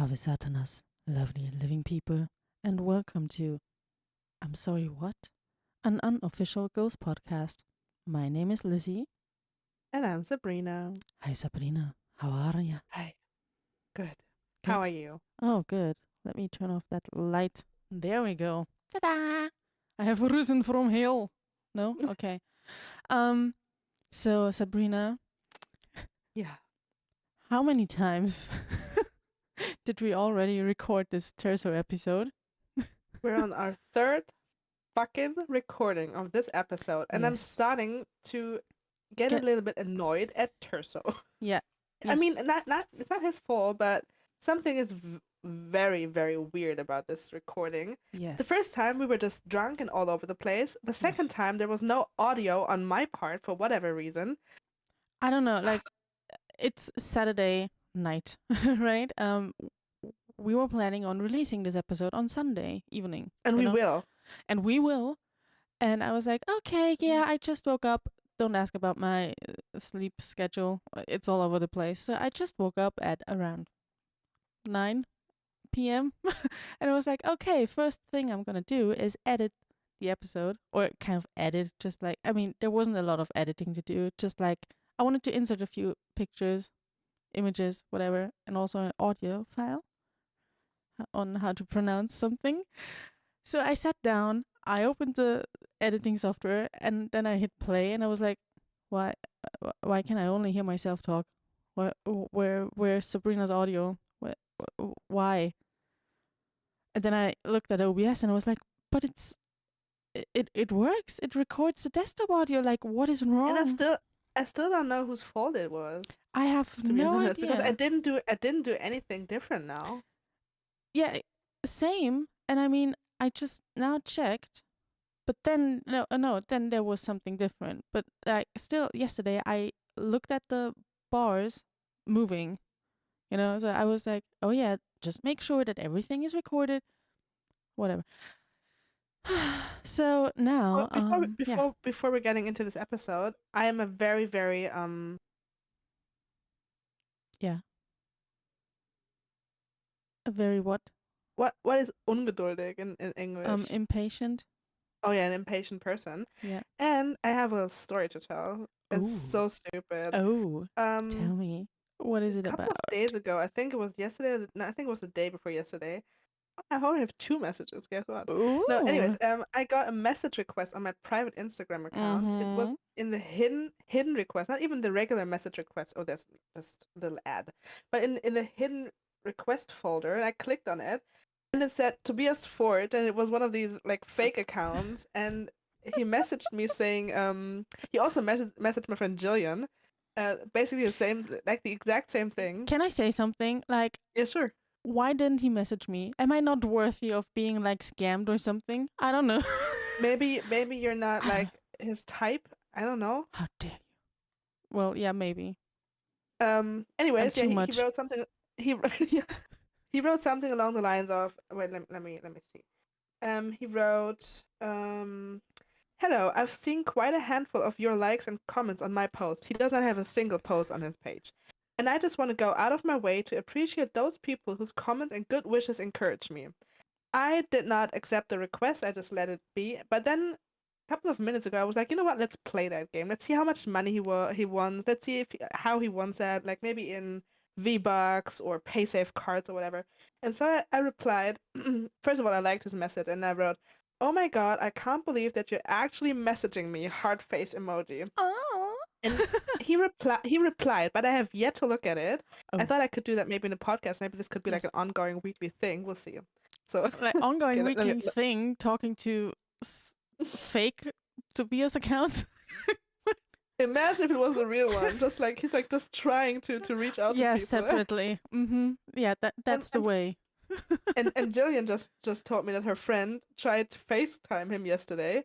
Ave Satanas, lovely and living people, and welcome to I'm sorry, what? An unofficial ghost podcast. My name is Lizzie. And I'm Sabrina. Hi Sabrina, how are ya? Hi. Good. How Good? are you? Oh, good. Let me turn off that light. There we go. Ta-da! I have risen from hell. No? Okay. So Sabrina, Yeah. how many times did we already record this Terzo episode? We're on our third fucking recording of this episode, and I'm Yes. starting to get a Get little bit annoyed at Terzo. yeah. I Yes. mean, not it's not his fault, but something is very, very weird about this recording. Yes. The first time we were just drunk and all over the place. The second Yes. time there was no audio on my part for whatever reason. I don't know, like it's Saturday night, right? We were planning on releasing this episode on Sunday evening, And we will. and we will. And I was like, okay, yeah, I just woke up. Don't ask about my sleep schedule. It's all over the place. So I just woke up at around 9 p.m. and I was like, okay, first thing I'm gonna do is edit the episode, or kind of edit, just like, I mean, there wasn't a lot of editing to do. Just like, I wanted to insert a few pictures, images, whatever, and also an audio file on how to pronounce something. So I sat down, I opened the editing software, and then I hit play, and I was like, why can I only hear myself talk? Where's Sabrina's audio? Why? And then I looked at OBS and I was like, but it works. It records the desktop audio. Like, what is wrong? And I still don't know whose fault it was. I have To be no honest, idea. because I didn't do anything different now. Yeah, same. And I mean, I just now checked, but then no, then there was something different. But still, yesterday I looked at the bars moving, so I was like, oh yeah, just make sure that everything is recorded, whatever. So now, Before we're getting into this episode, I am a very, very yeah, a very what? What is ungeduldig in English? Impatient. Oh yeah, an impatient person. Yeah. And I have a little story to tell. It's Ooh. so stupid. Oh, tell me, what is it A couple about? of days ago, I think it was yesterday. No, I think it was the day before yesterday. I only have two messages. Guess what? Ooh. No, anyways, I got a message request on my private Instagram account. It was in the hidden request, not even the regular message request. Oh, there's this little ad, but in the hidden request folder, and I clicked on it, and it said Tobias Ford, and it was one of these like fake accounts, and he messaged me saying, he also messaged my friend Jillian, basically the same, like the exact same thing. Can I say something? Like, Yeah, sure. why didn't he message me? Am I not worthy of being like scammed or something? I don't know. Maybe you're not like his type. I don't know. How dare you? Well, yeah, maybe. Anyways, too yeah, much. he wrote something. Yeah, he wrote something along the lines of. Wait, let me see. He wrote. Hello, I've seen quite a handful of your likes and comments on my post. He does not have a single post on his page. And I just want to go out of my way to appreciate those people whose comments and good wishes encourage me. I did not accept the request, I just let it be. But then a couple of minutes ago, I was like, you know what? Let's play that game. Let's see how much money he won. Let's see how he wants that, like maybe in V-Bucks or PaySafe cards or whatever. And so I replied, first of all, I liked his message and I wrote, oh my god, I can't believe that you're actually messaging me, heart face emoji. Oh. And he replied, but I have yet to look at it. I thought I could do that maybe in the podcast. Maybe this could be like an ongoing weekly thing. We'll see. So like ongoing weekly thing, talking to fake Tobias accounts. Imagine if it was a real one. Just like he's like just trying to reach out to people. Separately. Yeah, that's the way. and Jillian just told me that her friend tried to FaceTime him yesterday,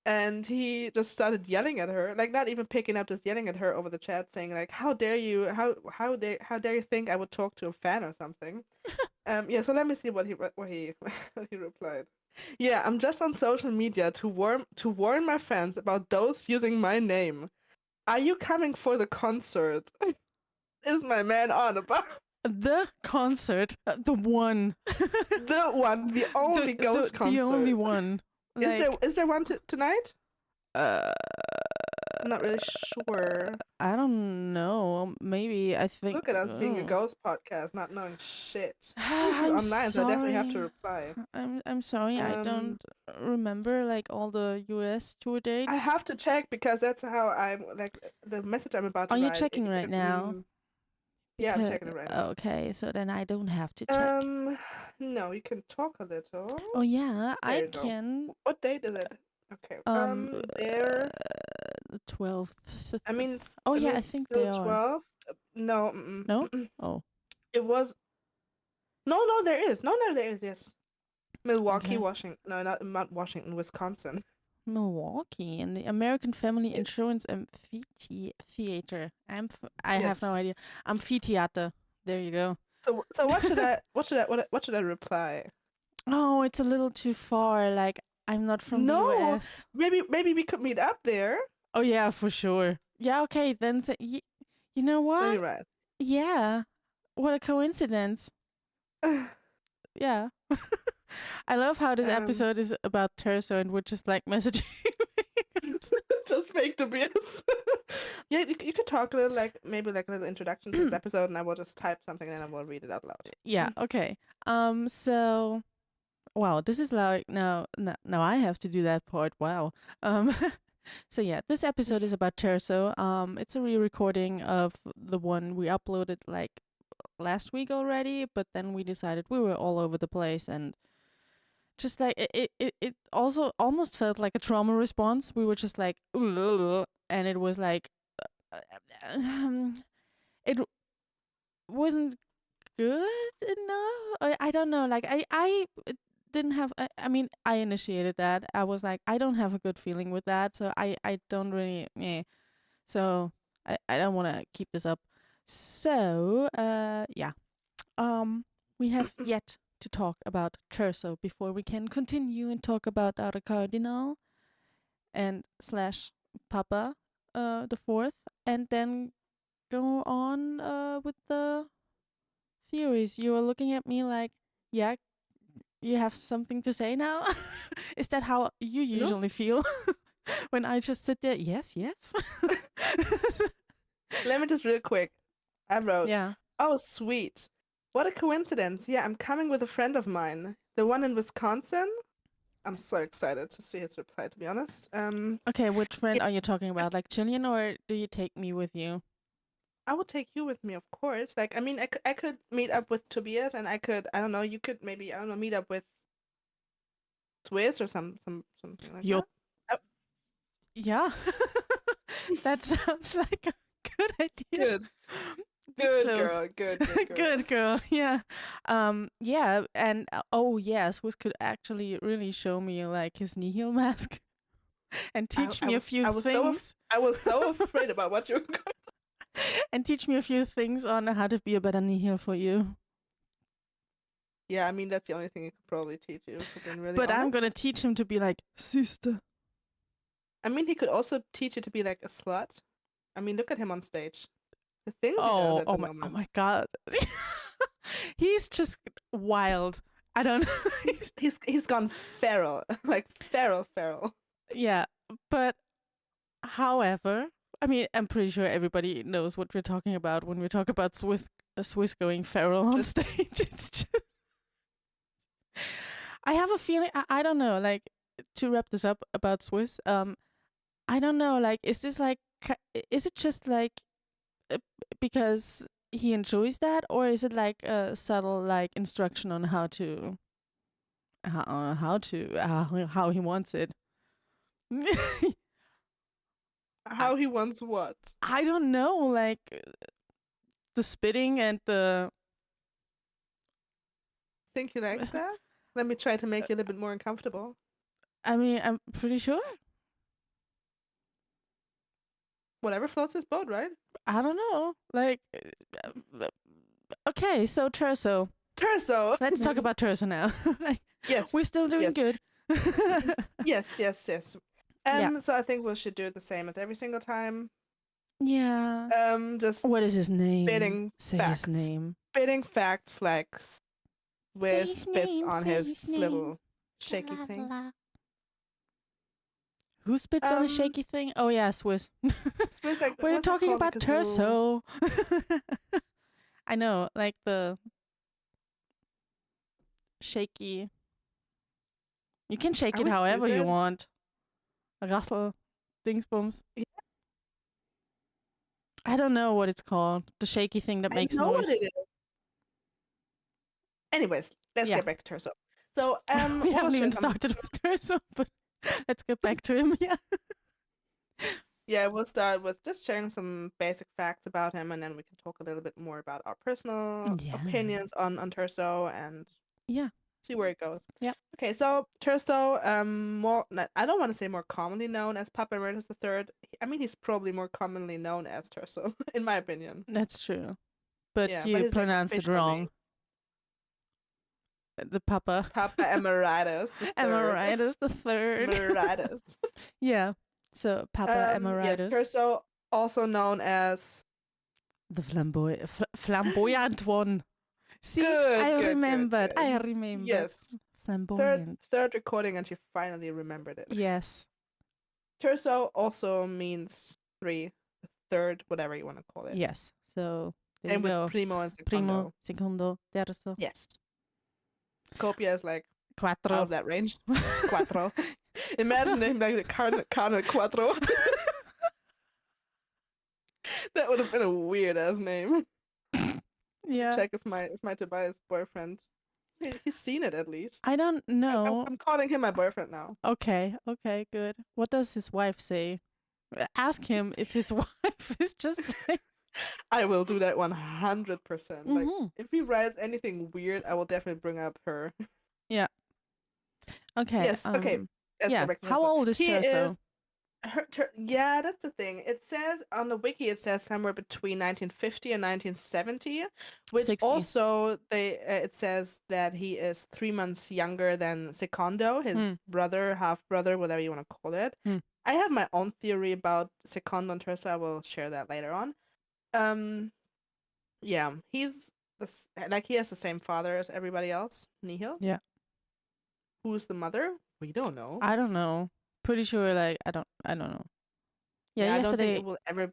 and he just started yelling at her, like not even picking up, just yelling at her over the chat, saying like, "How dare you? How dare you think I would talk to a fan or something?" Yeah. So let me see what he what he replied. Yeah, I'm just on social media to warn my fans about those using my name. Are you coming for the concert? Is my man on about? The concert, the one, The one, the the only ghost the only concert. one. Is there Like, is there one tonight? uh, I'm not really sure. I don't know. Maybe I think. Look at us being a ghost podcast, not knowing shit. This is I'm online, so I definitely have to sorry. reply. I'm sorry. I Um, don't remember like all the US tour I dates. have to check because that's how I'm like the message I'm about Are to you write. checking right now? Yeah, I'm Because checking it right now. okay, so then I don't have to check. Um, no, you can talk a little. Oh yeah, There I you go. can. What date is it? Okay. Um, There. the 12th. I mean, Oh I yeah, mean, I it's think they still are. 12. No, No? Oh, it was. No, no, there is. No, no, there is. Yes, Milwaukee, okay. Washington. No, not Washington, Wisconsin. Milwaukee and the American Family Yes. Insurance Theater. I have no Yes. idea. Amphitheater. There you go. So what should I reply? Oh, it's a little too far. Like I'm not from the No, US. maybe we could meet up there. Oh yeah, for sure. Yeah, okay, then you know Let me what? write. Yeah. What a coincidence. Yeah. I love how this um, episode is about Terzo and we're just like messaging. just fake Tobias. Yeah, you could talk a little, like maybe like a little introduction to this episode, and I will just type something and then I will read it out Yeah, loud. okay. So wow, this is like now I have to do that part. Wow. Um so yeah, this episode is about Terzo. It's a re-recording of the one we uploaded like last week already, but then we decided we were all over the place and just like it also almost felt like a trauma response. We were just like "Ugh," and it was like it wasn't good enough. I don't know. Like I didn't have. I mean, I initiated that. I was like, I don't have a good feeling with that. So I don't really. So I don't want to keep this up. So yeah. We have yet to talk about Terzo before we can continue and talk about our cardinal and slash Papa, the fourth, and then go on with the theories. You are looking at me like, yeah, you have something to say now? Is that how you No, usually feel when I just sit there? Yes, yes. let me just real quick. I wrote, Yeah. "Oh, sweet. What a coincidence. Yeah, I'm coming with a friend of mine. The one in Wisconsin." I'm so excited to see his reply, to be honest. Okay, which Yeah, friend are you talking about? Like Jillian, or do you take me with you? I would take you with me, of course. Like, I mean, I could meet up with Tobias, and I don't know, you could maybe, I don't know, meet up with Swiss or something like You're that. Uh, Yeah. That sounds like a good idea. Good, This good close. girl, good girl. Good girl. Yeah. Yeah, and oh yes, Wiz could actually really show me like his nihil mask and I, teach I me a was few I was so things I was so afraid about what you were going. and teach me a few things on how to be a better nihil for you. Yeah, I mean that's the only thing he could probably teach you, if we're being really But I'm going to honest. teach him to be like sister. I mean, he could also teach you to be like a slut. I mean, look at him on stage. The things he does Oh, at the oh moment. my god. He's just wild. I don't know. He's gone feral, like feral. Yeah, but however, I mean, I'm pretty sure everybody knows what we're talking about when we talk about Swiss going feral on Just stage. It's just, I have a feeling, I don't know, like, to wrap this up about Swiss, I don't know, like, is this like, is it just like, uh, because he enjoys that, or is it like a subtle, like, instruction on how he wants it? I, how he wants what? I don't know, like, the spitting and the Think he likes that? Let me try to make you a little bit more uncomfortable. I mean, I'm pretty sure. Whatever floats his boat, right? I don't know. Like, okay, so Terzo. Terzo. Let's talk about Terzo now. Like, we're Yes, still doing yes, good. yes. Yeah. So I think we should do it the same as every single time. Yeah. Just What is his name? spitting Say his facts. name. spitting facts like Say Swiss his spits name, on say his his name. little La shaky la thing. la. Who spits on a Um, shaky thing? Oh yeah, Swiss. Swiss, like, We're what's that talking called? Like about his little. Terzo. I know, like the shaky. You can shake Are it we however you stupid? want. Russell, dingsbums. Yeah, I don't know what it's called. The shaky thing that I makes know what noise. it is. Anyways, let's Yeah. get back to Terzo. So, We we'll haven't share even some. started with Terzo, but let's get back to him. Yeah. Yeah, we'll start with just sharing some basic facts about him, and then we can talk a little bit more about our personal Yeah. opinions on Terzo and Yeah. see where it goes. Yeah. Okay, so Terzo, I don't want to say more commonly known as Papa Emeritus III. I mean, he's probably more commonly known as Terzo, in my opinion. That's true. But Yeah, but you his like pronounced it official name, wrong. The Papa. Papa Emeritus III. Emeritus the third. Emeritus. Yeah. So Papa Yes, Emeritus. Terzo, also known as. The flamboyant one. See, Good, I good, good, remembered. I good. remembered. Yes, third Flamboyant. third recording, and she finally remembered it. Yes. Terzo also means three, third, whatever you want to call it. Yes. So there you And with go. primo and Primo, secondo. secondo, terzo, Yes. Copia is like out quattro. of that range. Quattro. Imagine him like the Carne Quattro. That would have been a weird ass name. Yeah. Check if my Tobias boyfriend. He's seen it at least. I don't know. I'm calling him my boyfriend now. Okay. Okay. Good. What does his wife say? Ask him if his wife is just like. I will do that 100%. Like, Mhm. if he writes anything weird, I will definitely bring up her. Yeah. Okay. Yes, okay. Let's Yeah. get back to How Terzo. old is He is Terzo? yeah, that's the thing. It says on the wiki, it says somewhere between 1950 and 1970, which 60. also it says that he is 3 months younger than Secondo, his Hmm. brother, half brother, whatever you want to call it. Hmm. I have my own theory about Secondo and Terzo. I will share that later on. Um, yeah, he's like he has the same father as everybody else, Nihil. Yeah. Who's the mother? We don't know. I don't know. Pretty sure. Like I don't know. Yeah. Yeah, I don't think Yesterday. it will ever.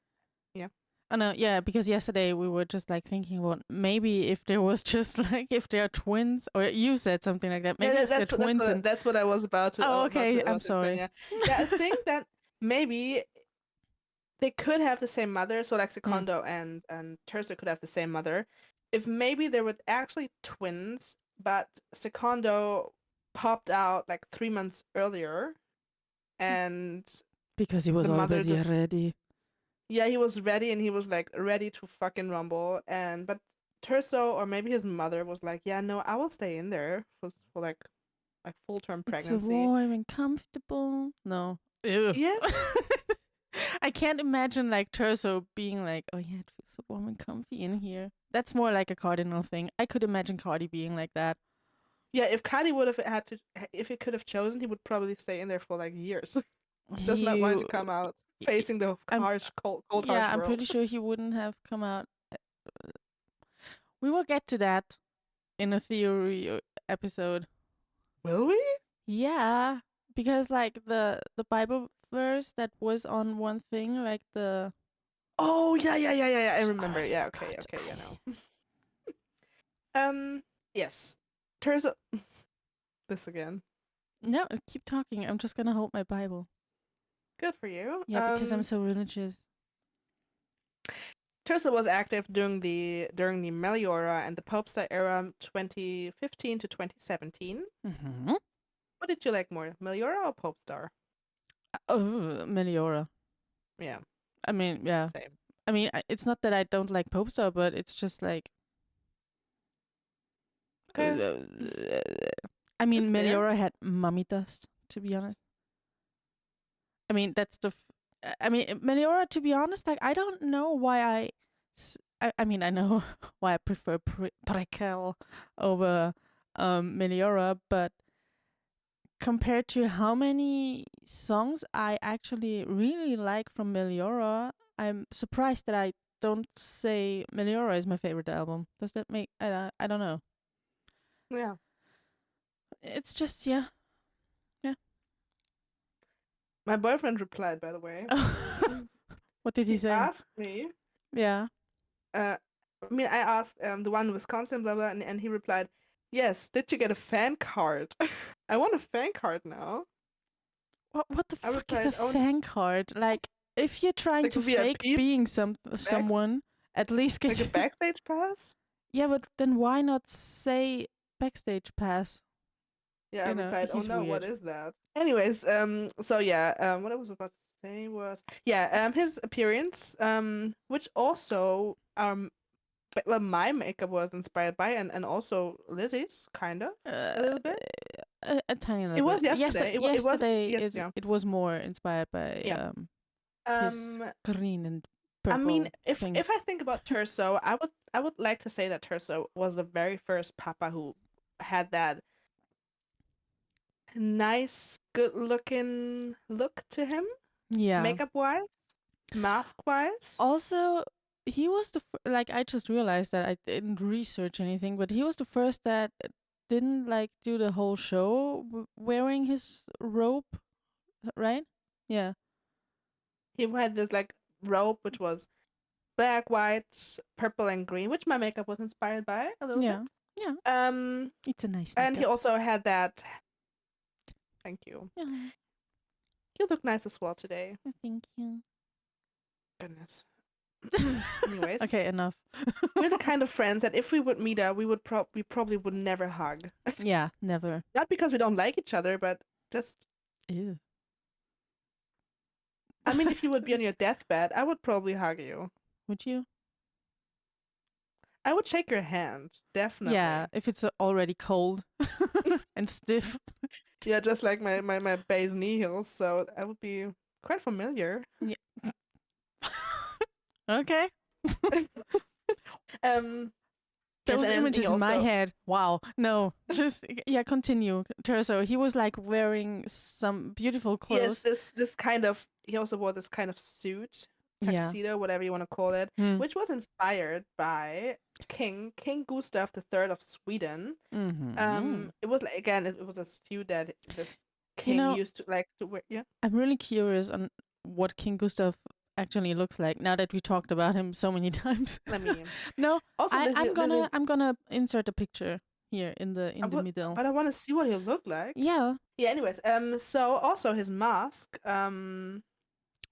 Yeah. Oh no. Yeah. Because yesterday we were just like thinking about maybe if there was just like if they're twins, or you said something like that. Yeah, Maybe if they're twins and. that's what I was about to Oh, about okay. to I'm about to explain. sorry. Yeah, yeah. I think that maybe they could have the same mother. So like Hmm. Secondo and Terza could have the same mother. If maybe they were actually twins, but Secondo popped out like 3 months earlier, and Because he the was mother already just ready. yeah, he was ready and he was like ready to fucking rumble. And but Terzo or maybe his mother was like, yeah, no, I will stay in there for like full term It's so pregnancy. warm and comfortable. No. Ew. Yes. I can't imagine like Terzo being like, oh yeah, it feels so warm and comfy in here. That's more like a cardinal thing. I could imagine Cardi being like that. Yeah, if Kadi would have had to, if he could have chosen, he would probably stay in there for like years. Does not He, want to come out he- facing the I'm, harsh, cold, harsh yeah, I'm world. pretty sure he wouldn't have come out. We will get to that in a theory episode. Will we? Yeah, because like the Bible verse that was on one thing, like the. Oh yeah, yeah, yeah, yeah, yeah. I I remember. already Yeah, okay, forgot. okay, yeah, no. Yes. Terzo. This again. No, keep talking. I'm just gonna hold my Bible. Good for you. Yeah, because I'm so religious. Terzo was active during the Meliora and the Popestar era, 2015 to 2017. Mm-hmm. What did you like more, Meliora or Popestar? Oh, Meliora. Yeah, I mean, yeah. same. I mean, it's not that I don't like Popestar, but it's just like. Okay, I mean, it's there. Meliora had mummy dust, to be honest. I mean, that's the. I mean, Meliora, to be honest, like, I don't know why I mean, I know why I prefer Prequel over Meliora, but compared to how many songs I actually really like from Meliora, I'm surprised that I don't say Meliora is my favorite album. Does that make? I don't know. Yeah. It's just yeah. My boyfriend replied, by the way. What did he He say? asked me, Yeah. I asked the one in Wisconsin, blah blah, and he replied, "Yes, did you get a fan card? I want a fan card now." What the I fuck is a replied, "Oh, fan card? Like, if you're trying like to a fake VIP being back, someone, at least like a get backstage pass." Yeah, but then why not say backstage pass? Yeah, I replied, "Oh He's no, what weird. is that?" Anyways, so yeah, what I was about to say was, yeah, his appearance, which also, well, my makeup was inspired by, and also Lizzie's, kind of, Uh, a little bit. a tiny little It was bit. yesterday. It was Yesterday, yes, yeah, it was more inspired by yeah. his Um, green and I mean, purple thing. if I think about Terzo, I would like to say that Terzo was the very first Papa who had that nice, good looking look to him, Yeah. makeup wise, mask wise. Also, he was like I just realized that I didn't research anything, but he was the first that didn't like do the whole show wearing his robe, right? Yeah. He had this like robe which was black, white, purple, and green, which my makeup was inspired by a little Yeah. bit. Yeah. Um, It's a nice and he makeup. also had that. Thank you. Yeah. You look nice as well today. Thank you. Goodness. Anyways, Okay, enough. we're the kind of friends that if we would meet up, we probably would never hug. Yeah, never. Not because we don't like each other, but just Ew. I mean, if you would be on your deathbed, I would probably hug you. Would you? I would shake your hand, Yeah, definitely. if it's already cold and stiff. Yeah, just like my base knee heels, so I would be quite familiar. Yeah. Okay. um, yes, Those and then he images in my also head. Wow. No, just yeah. Continue, Terzo. He was like wearing some beautiful yes, clothes. this kind of he also wore this kind of suit, Yeah. tuxedo, whatever you want to call it, Hmm. which was inspired by King Gustav III of Sweden. Mm-hmm. It was like again, it was a suit that this You king know, used to like to wear. Yeah, I'm really curious on what King Gustav actually looks like now that we talked about him so many times. let me. No, Also, Lizzie, I'm gonna insert a picture here I in the would, middle. but I want to see what he looked like. Yeah, Yeah. Anyways, so also his mask,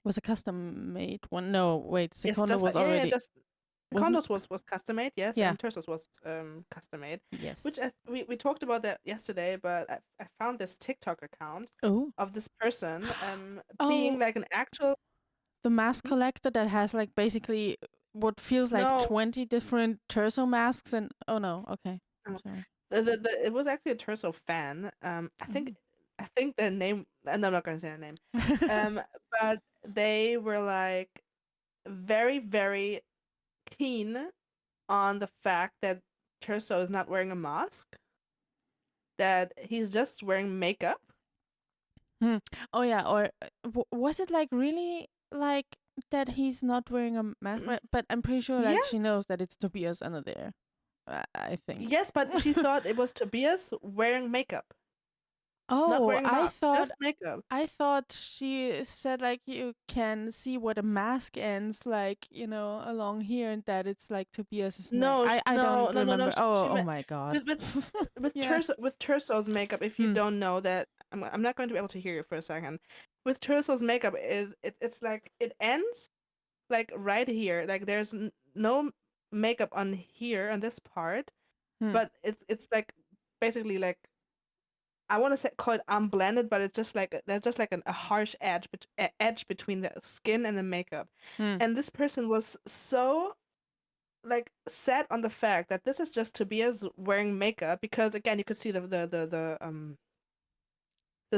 was a custom made one. No, wait, yes, Secondo just was like yeah, already just wasn't. Condos was custom made, yes, Yeah. and Tersos was custom made, which Yes. we talked about that yesterday, but I found this TikTok account Oh. of this person Oh, being like an actual the mask hmm? collector that has like basically what feels like No, 20 different Terzo masks and oh no, okay. no. Sorry. It was actually a Terso fan. I think their name. And I'm not gonna say their name. Oh. Um, but they were like very keen on the fact that Terso is not wearing a mask, that he's just wearing makeup. Hmm. Oh yeah, or was it like really like that he's not wearing a mask? But I'm pretty sure like Yeah, she knows that it's Tobias under there. I think. yes, but she thought it was Tobias wearing makeup, not Oh, wearing a mask, just makeup. I thought she said like you can see where the mask ends, like along here, and that it's like Tobias's neck. No, I don't no. remember. She Oh, oh meant my god. with Yeah. With Terso's makeup. If you Hmm. don't know that, I'm not going to be able to hear you for a second. With Terso's makeup, it's like it ends like right here. Like there's no makeup on here on this part, Hmm. but it's like basically like I want to say call it unblended, but it's just like there's just like a harsh edge, edge between the skin and the makeup. Hmm. And this person was so like set on the fact that this is just Tobias wearing makeup because again you could see the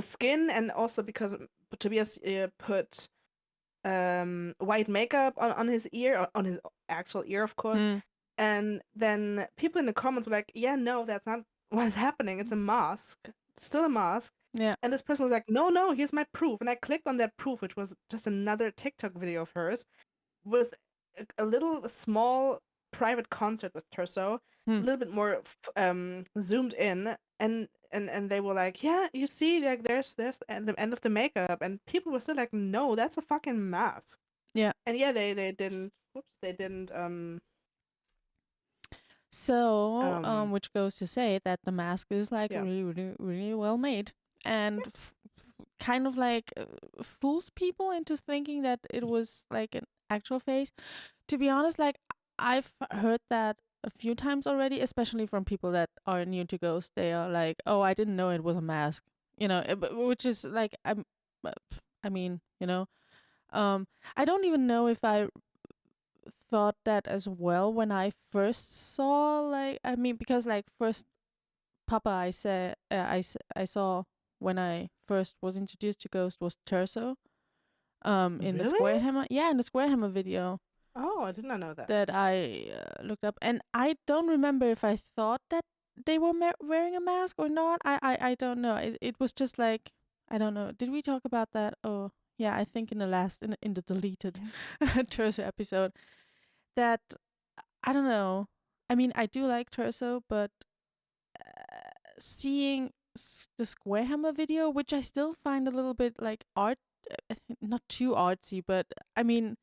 skin and also because Tobias put white makeup on his ear on his actual ear of course, Hmm. and then people in the comments were like, yeah, no, that's not what's happening, it's a mask, it's still a mask. Yeah. And this person was like, no, here's my proof, and I clicked on that proof, which was just another TikTok video of hers with a little small private concert with Terzo, Hmm. a little bit more zoomed in, and they were like, yeah, you see, like the end of the makeup, and people were still like, no, that's a fucking mask. Yeah. And yeah, they didn't. Whoops, they didn't. So, which goes to say that the mask is like Yeah, really, really, really well made, and kind of like fools people into thinking that it was like an actual face. To be honest, like I've heard that a few times already, especially from people that are new to Ghost. They are like, "Oh, I didn't know it was a mask," which is like, uh, I mean, um, I don't even know if I thought that as well when I first saw, like, I mean, because like first Papa I saw when I first was introduced to Ghost was Terzo in the really? Square Hammer, yeah, in the Square Hammer video Oh, I did not know that. that I looked up, and I don't remember if I thought that they were wearing a mask or not. I don't know. It was just like, I don't know. Did we talk about that? Oh yeah, I think in the last in the deleted Yeah, Terzo episode that I don't know. I mean, I do like Terzo, but seeing the Square Hammer video, which I still find a little bit like not too artsy, but I mean,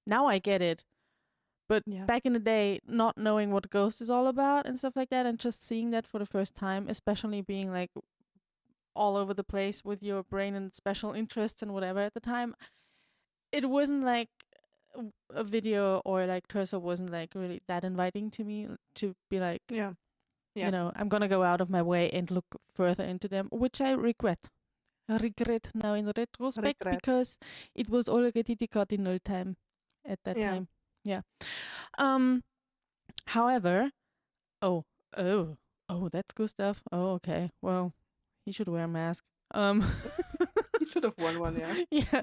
now I get it. But yeah, back in the day, not knowing what Ghost is all about and stuff like that, and just seeing that for the first time, especially being like all over the place with your brain and special interests and whatever at the time, it wasn't like a video or like Cursor wasn't like really that inviting to me to be like, yeah, yeah. I'm gonna go out of my way and look further into them, which I regret. I regret now in retrospect Regret. because it was already the cardinal time at that Yeah. time. Yeah. Um. However, oh, oh, oh, that's good stuff. Oh, okay. Well, he should wear a mask. Um. You should have won one, yeah. Yeah.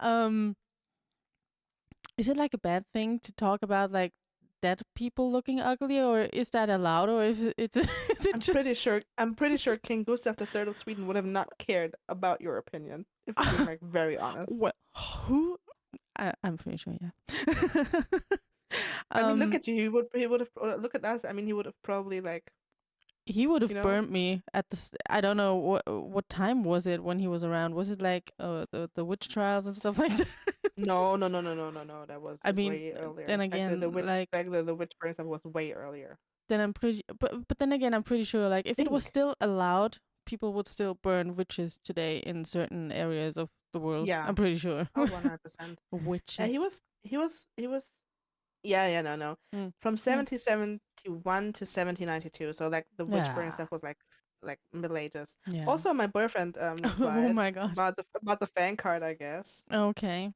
Um. Is it like a bad thing to talk about like dead people looking ugly, or is that allowed, or is it's is it just? I'm pretty sure King Gustav III of Sweden would have not cared about your opinion, if we're being like very honest. Well, who? I'm pretty sure, yeah. I mean, look um, at you. He would have look at us. I mean, he would have probably like, he would you have know, burnt me at the. I don't know what time was it when he was around. Was it like the witch trials and stuff like that? no, no, no, no, no, no, no. That was I mean, way then earlier. Like the again, witch, like like the witch burn stuff was way earlier. then I'm pretty, but then again, I'm pretty sure like if it was Think, still allowed, people would still burn witches today in certain areas of the world. yeah, I'm pretty sure. 100%. Witches. He was. Yeah, yeah, no, no. Mm. From Yeah. 1771 to 1792. So like the witch burn Yeah. stuff was like Middle Ages. Yeah. Also, my boyfriend Oh replied my god. about the fan card, I guess. Okay.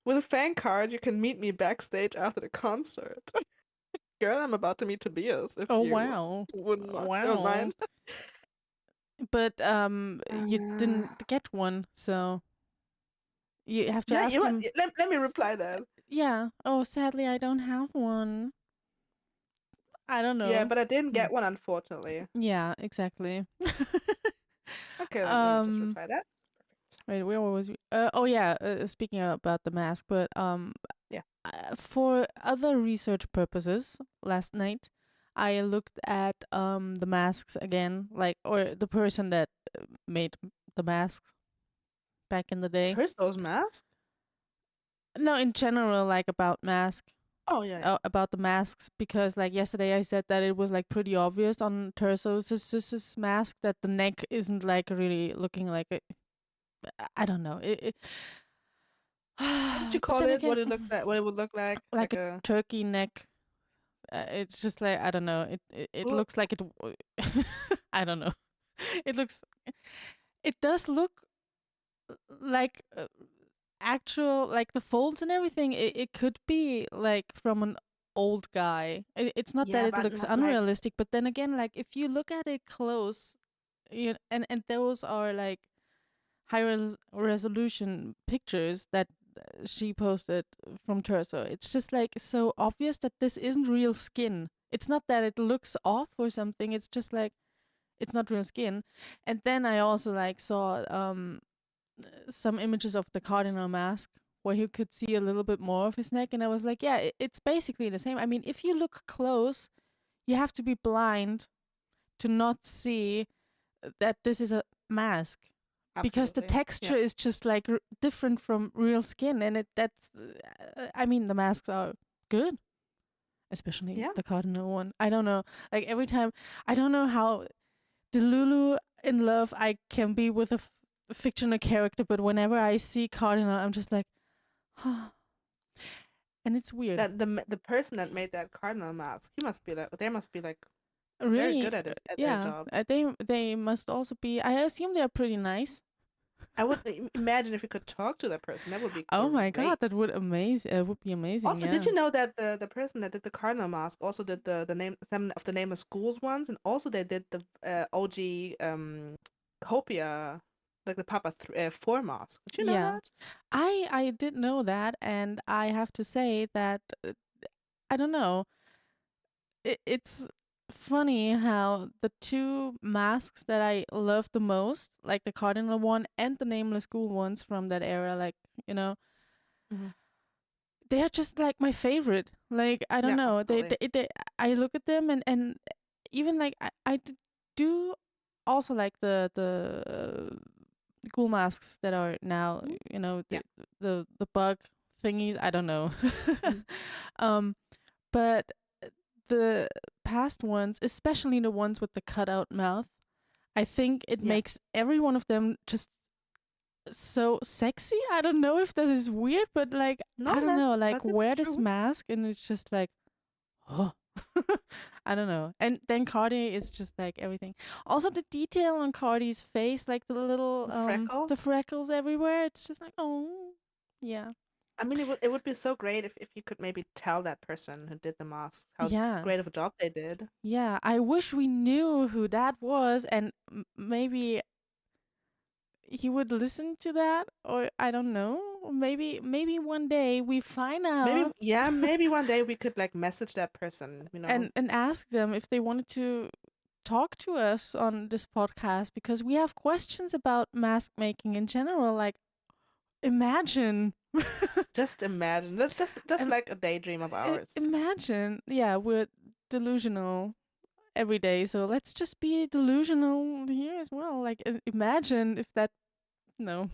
With a fan card, you can meet me backstage after the concert. Girl, I'm about to meet Tobias if Oh you wow. don't Wow. mind. But you Uh, didn't get one, so you have to yeah, ask you him. let me reply that. Yeah. Oh, sadly, I don't have one. I don't Yeah, know. but I didn't Hmm. get one, unfortunately. Yeah, exactly. Okay, let me just um. reply that. Perfect. Wait, where was we? Oh yeah. Speaking about the mask, but Yeah. for other research purposes, last night I looked at the masks again, like or the person that made the masks back in the day. Terzo's mask? No, in general, like about mask, Oh yeah, yeah. about the masks, because like yesterday I said that it was like pretty obvious on Terzo's mask that the neck isn't like really looking like it. I don't know. What did you But call then it? again, What it looks like? What it would look like like a a. turkey neck. It's just like I don't know. It Ooh, looks like it. I don't know. It looks. It does look like actual like the folds and everything. It could be like from an old guy. It's not that yeah, it but looks not like. unrealistic, but then again, like if you look at it close, and those are like high resolution pictures that she posted from Terzo. It's just like so obvious that this isn't real skin. It's not that it looks off or something. It's just like it's not real skin. And then I also like saw some images of the cardinal mask where you could see a little bit more of his neck, and I was like, yeah, it's basically the same. I mean, if you look close, you have to be blind to not see that this is a mask because the Absolutely. Yeah. texture is just like different from real skin, and I mean, the masks are good, especially Yeah. the cardinal one. I don't know, like every time, I don't know how delulu in love I can be with a fictional character, but whenever I see cardinal, I'm just like, and it's weird. That the person that made that cardinal mask, he must be like they must be like very Really, good at it at their yeah. job. They must also be. I assume they're pretty nice. I would imagine if you could talk to that person, that would be Oh my god, that great. would be amazing. Also, did Yeah. you know that the person that did the cardinal mask also did the name some of the nameless schools ones, and also they did the OG Hopia, like the Papa 4 mask. Did you know Yeah. that? I did know that, and I have to say that I don't know. It's funny how the two masks that I love the most, like the cardinal one and the nameless school ones from that era, like you know, Hmm. they are just like my favorite. Like I don't Yeah, know, absolutely. I look at them, and even like do also like the cool masks that are now, Mhm. Yeah. the bug thingies. I don't know. Mhm. um, but the past ones, especially the ones with the cutout mouth, I think it Yeah. makes every one of them just so sexy. I don't know if that is weird, but like No, I don't know, like that's wear this true. mask and it's just like, oh. I don't know. And then Cardi is just like everything. Also the detail on Cardi's face, like The the freckles. freckles everywhere, it's just like, oh. Yeah. I mean, it would be so great if you could maybe tell that person who did the masks how Yeah. great of a job they did. Yeah, I wish we knew who that was, and maybe he would listen to that, or I don't know. Maybe one day we find Maybe, out yeah, maybe one day we could like message that person, you know. and ask them if they wanted to talk to us on this podcast, because we have questions about mask making in general. Like, imagine, Just imagine. That's just and like a daydream of ours. imagine, yeah, we're delusional every day, so let's just be delusional here as well. Like, imagine if that, no.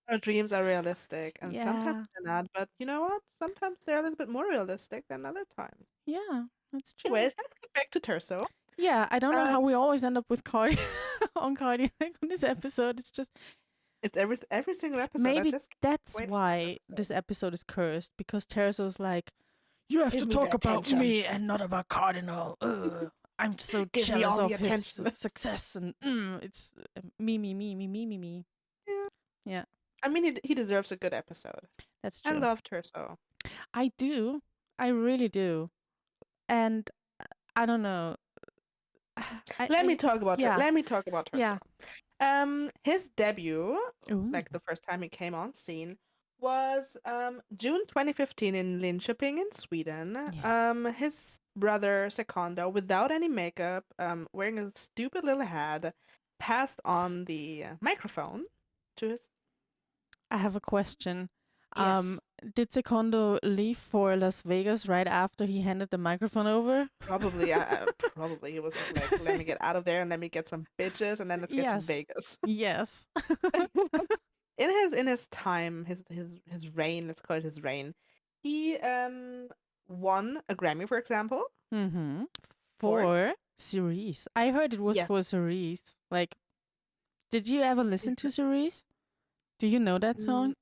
Our dreams are realistic, and sometimes Yeah, they're not. But you know what? Sometimes they're a little bit more realistic than other times. yeah, that's true. Anyways, let's get back to Terzo. Yeah, I don't know Um, how we always end up with Cardi on Cardi like on this episode. It's just it's every single episode. I maybe just that's can't wait for this why episode. this episode is cursed, because Terzo's like, you have to Give me the talk about attention. me and not about Cardinal. I'm so Give me jealous all the of his attention. success, and it's me, me, me, me, me, me, me. Yeah. Yeah, I mean, he deserves a good episode. that's I true. love Terzo. I do. I really do. And I don't know. Let me talk about Yeah, Let me talk about Terzo. yeah. His debut, Ooh, like the first time he came on scene, was June 2015 in Linköping in Sweden. yes. His brother Secondo, without any makeup, wearing a stupid little hat, passed on the microphone to his. I have a question. Um, Yes, did Secondo leave for Las Vegas right after he handed the microphone over? probably. Probably he was just like, let me get out of there and let me get some bitches, and then let's get to Yes. Vegas. Yes. In his time, his reign, let's call it his reign, he won a Grammy, for example, Mm-hmm. for For Cerise. I heard it was for yes. Cerise. Like, did you ever listen to Cerise? Do you know that Mm, song?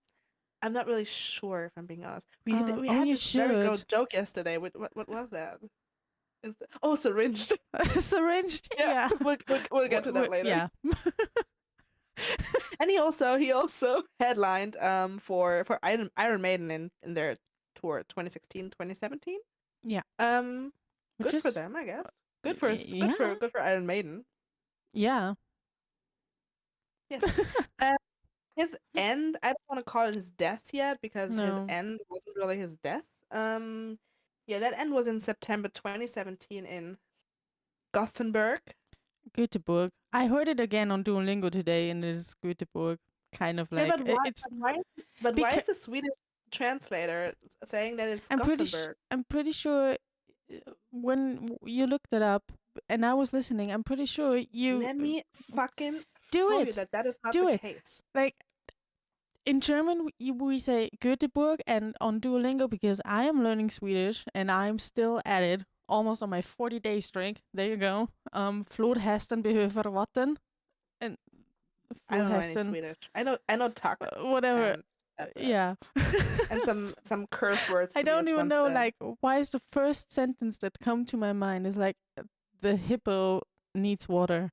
I'm not really sure if I'm being honest. We Oh, had you this very girl should. joke yesterday. What was that? Oh, syringed. Syringed. Yeah, Yeah. we'll get to that later. Yeah. And he also headlined for Iron Maiden in their tour 2016 2017. Yeah. Um, Which good for is, them, I guess. Good for yeah. good for Iron Maiden. Yeah. Yes. Um, his end, I don't want to call it his death yet because his No. end wasn't really his death. Yeah, that end was in September 2017 in Gothenburg. Göteborg. I heard it again on Duolingo today, and it is Göteborg. kind of Yeah, like it's but why because is the Swedish translator saying that it's Gothenburg? I'm pretty sure when you looked it up and I was listening, I'm pretty sure you Let me fucking do show you it. that that is not the Do it. case. Like in German, we say Göteborg, and on Duolingo, because I am learning Swedish and I'm still at it, almost on my 40-day streak. There you go. Flodhästen behöver vatten. And I don't know any flodhästen, Swedish. I know tack whatever. and that's it. Yeah. And some curse words I Tobias don't even once know, said. like, why is the first sentence that come to my mind is like, the hippo needs water.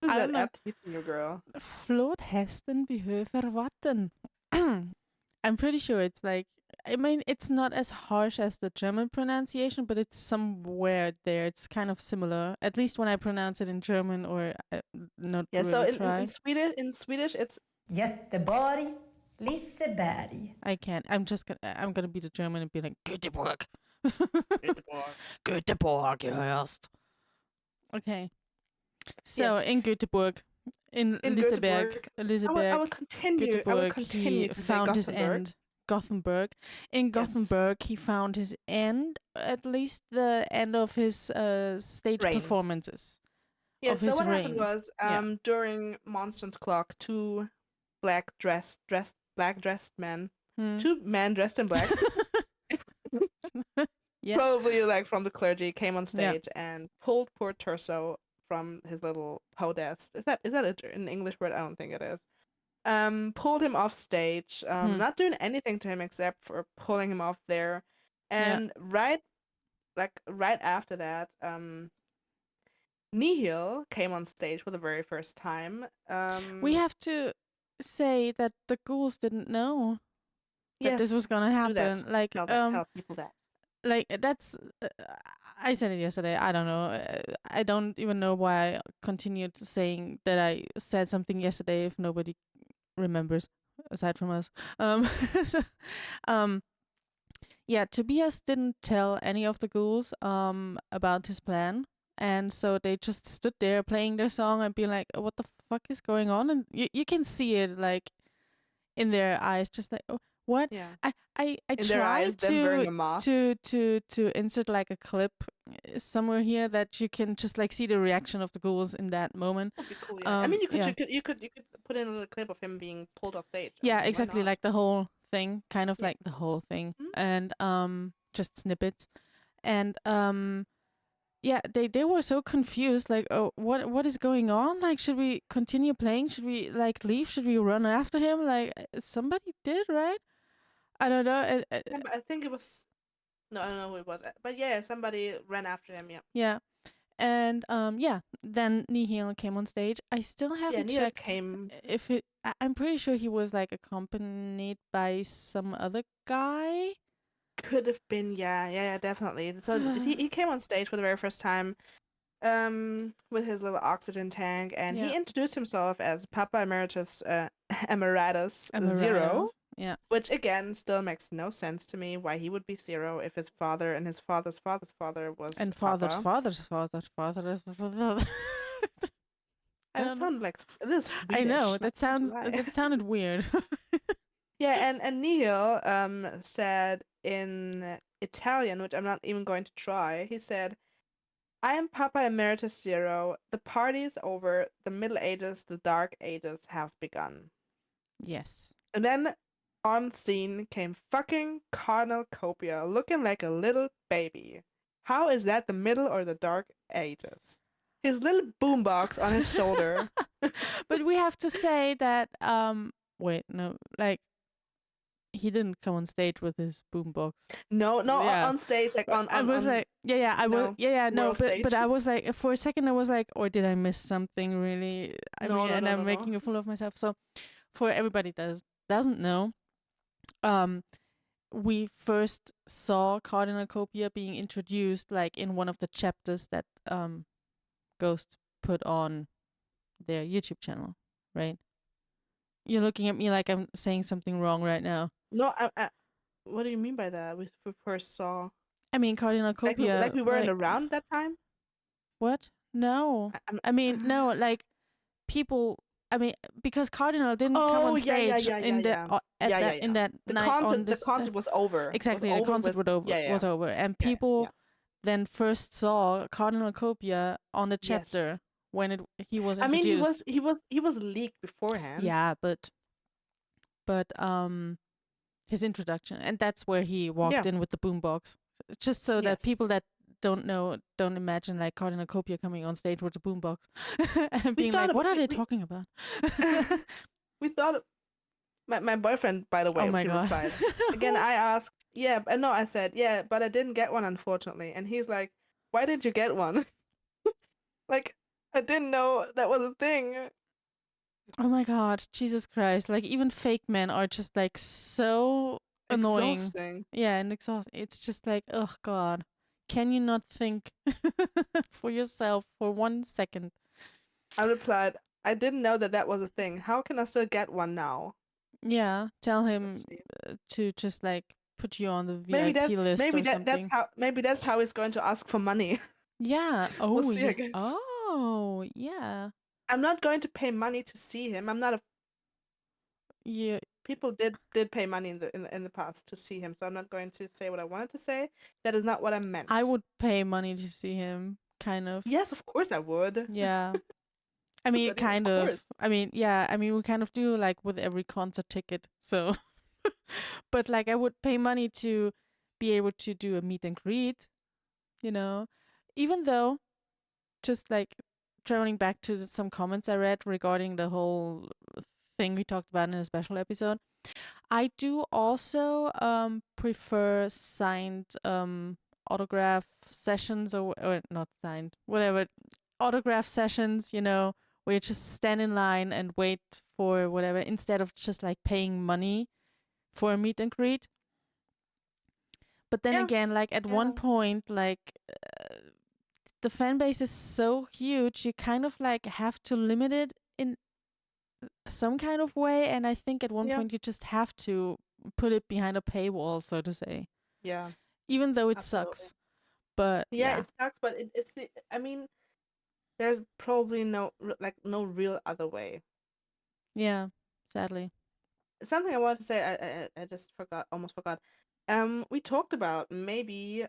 Who's I that don't know. app teaching you, girl? Flodhästen behöver vatten. I'm pretty sure it's like, I mean, it's not as harsh as the German pronunciation, but it's somewhere there. It's kind of similar, at least when I pronounce it in German or not Yeah, so really in try. Swedish it's Göteborg, Liseberg. I can't. I'm gonna be the German and be like, Göteborg. Göteborg. Göteborg, you hörst. Okay. So Yes. in Göteborg, in In Liseberg, Göteborg. I will Göteborg, he continue to say found his Gothenburg. end. Gothenburg. In Yes. Gothenburg, he found his end, at least the end of his stage Reign. performances. Yeah, Of so his what happened reign. was Yeah. during Monstran's Clock, two black dressed men, Hmm. two men dressed in black, Yeah. probably like from the clergy, came on Yeah. stage and pulled poor Terzo from his little podest. Is that an English word? I don't think it is. Pulled him off stage, not doing anything to him except for pulling him off there. Yeah. And right after that, Nihil came on stage for the very first time. We have to say that the ghouls didn't know that this Yes, was gonna do that. happen. Like, Tell people that. like that's I said it yesterday. I don't know. I don't even know why I continued saying that I said something yesterday if nobody remembers aside from us. So, um yeah, Tobias didn't tell any of the ghouls about his plan, and so they just stood there playing their song and being like, what the fuck is going on? And you can see it like in their eyes, just like, oh, what? Yeah. I In their eyes, tried them wearing a mask. to insert like a clip somewhere here that you can just like see the reaction of the ghouls in that moment. Would be cool, yeah. I mean, Yeah. you could put in a little clip of him being pulled off stage. I Yeah, mean, why exactly, not? like the whole thing, kind of Yeah. like the whole thing. Mhm. And just snippets. And yeah, they were so confused, like, oh, what is going on? Like, should we continue playing? Should we like leave? Should we run after him? Like, somebody did, right? I don't know. Yeah, but I think it was no, I don't know who it was, but yeah, somebody ran after him. Yeah. Yeah. And yeah, then Nihil came on stage. I still Yeah, haven't Neil checked came. if I'm pretty sure he was like accompanied by some other guy. Could have been, yeah, definitely. So he came on stage for the very first time, with his little oxygen tank, and Yeah. he introduced himself as Papa Emeritus, Emeritus Zero, Emeritus. Yeah. which again still makes no sense to me why he would be Zero if his father and his father's father's father was And Papa. father's. I That don't know. sounded like this Swedish. I know not that gonna lie. that sounded weird. Yeah, and Neil said in Italian, which I'm not even going to try. He said, "I am Papa Emeritus Zero. The party is over. The Middle Ages, the Dark Ages have begun." Yes. And then on scene came fucking Cardinal Copia, looking like a little baby. How is that the Middle or the Dark Ages? His little boombox on his shoulder. But we have to say that wait, no, like he didn't come on stage with his boombox. No, Yeah. on stage, like on I was like, yeah, I was, no, yeah, no, world but stage. I was like, for a second, I was like, or did I miss something really? I No, mean, no, and no, I'm no, making no. a fool of myself. So, for everybody that doesn't know, um, we first saw Cardinal Copia being introduced like in one of the chapters that Ghost put on their YouTube channel, right? You're looking at me like I'm saying something wrong right now. No, what do you mean by that? We first saw I mean, Cardinal Copia, like we weren't around that time. what? No. I'm, I mean, no, like people, I mean, because Cardinal didn't come Oh on yeah, yeah, stage yeah, yeah, yeah, at yeah, yeah, that in yeah. that The night on concert, the this concert was over. Was exactly the over concert with. Yeah, yeah, was over, and yeah, people yeah. then first saw Cardinal Copia on the Yes. chapter when he was I mean, introduced. he was leaked beforehand. Yeah, but his introduction, and that's where he walked Yeah. in with the boombox, just so that Yes. people that don't imagine like Cardinal Copia coming on stage with the boombox and We being thought like, about "What are they talking about?" we thought my boyfriend, by the Oh way, my he god! replied. Again, I asked, yeah, no, I said, yeah, but I didn't get one, unfortunately. And he's like, why did you get one? Like, I didn't know that was a thing. Oh my god, Jesus Christ! Like even fake men are just like so annoying. Exhausting. Yeah, and exhausting. It's just like, oh god, can you not think for yourself for 1 second? I replied, I didn't know that that was a thing. How can I still get one now? Yeah, tell Let's him see. to just like put you on the VIP list Maybe or something. that's how he's going to ask for money. Yeah. We'll Oh see, I yeah. guess. Oh yeah. I'm not going to pay money to see him. I'm not a Yeah. people did pay money in the past to see him, so I'm not going to say what I wanted to say. That is not what I I meant. would pay money to see him. Kind of. Yes, of course I would. Yeah. I mean, But of kind course. of. I mean, yeah. I mean, we kind of do like with every concert ticket. So, but like, I would pay money to be able to do a meet and greet. You know, even though just like traveling back to some comments I read regarding the whole thing we talked about in a special episode. I do also prefer signed autograph sessions or not signed, whatever autograph sessions, where you just stand in line and wait for whatever instead of just like paying money for a meet and greet. But then Yeah. again, like at one Yeah. point, like the fan base is so huge, you kind of like have to limit it in some kind of way. And I think at one Yeah. point you just have to put it behind a paywall, so to say, Yeah. even though it Absolutely. sucks. But Yeah, yeah, it sucks, but I mean, there's probably no real other way. yeah, sadly. Something I wanted to say, I just almost forgot. We talked about maybe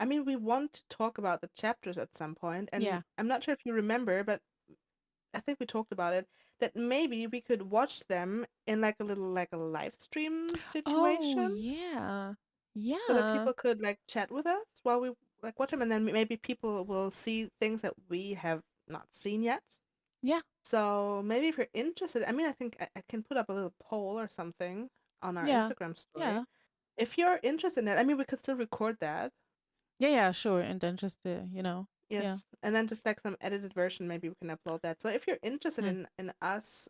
I mean, we want to talk about the chapters at some point, and Yeah. I'm not sure if you remember, but I think we talked about it, that maybe we could watch them in like a live stream Oh, situation, yeah. so that Yeah. people could like chat with us while we like watch them, and then maybe people will see things that we have not seen yet. Yeah. So maybe if you're interested, I mean, I think I can put up a little poll or something on our Yeah. Instagram story. Yeah. If you're interested in it, I mean, we could still record that. Yeah, yeah, sure. And then just yeah. Yes, and then just like some edited version, maybe we can upload that. So if you're interested Hmm. in us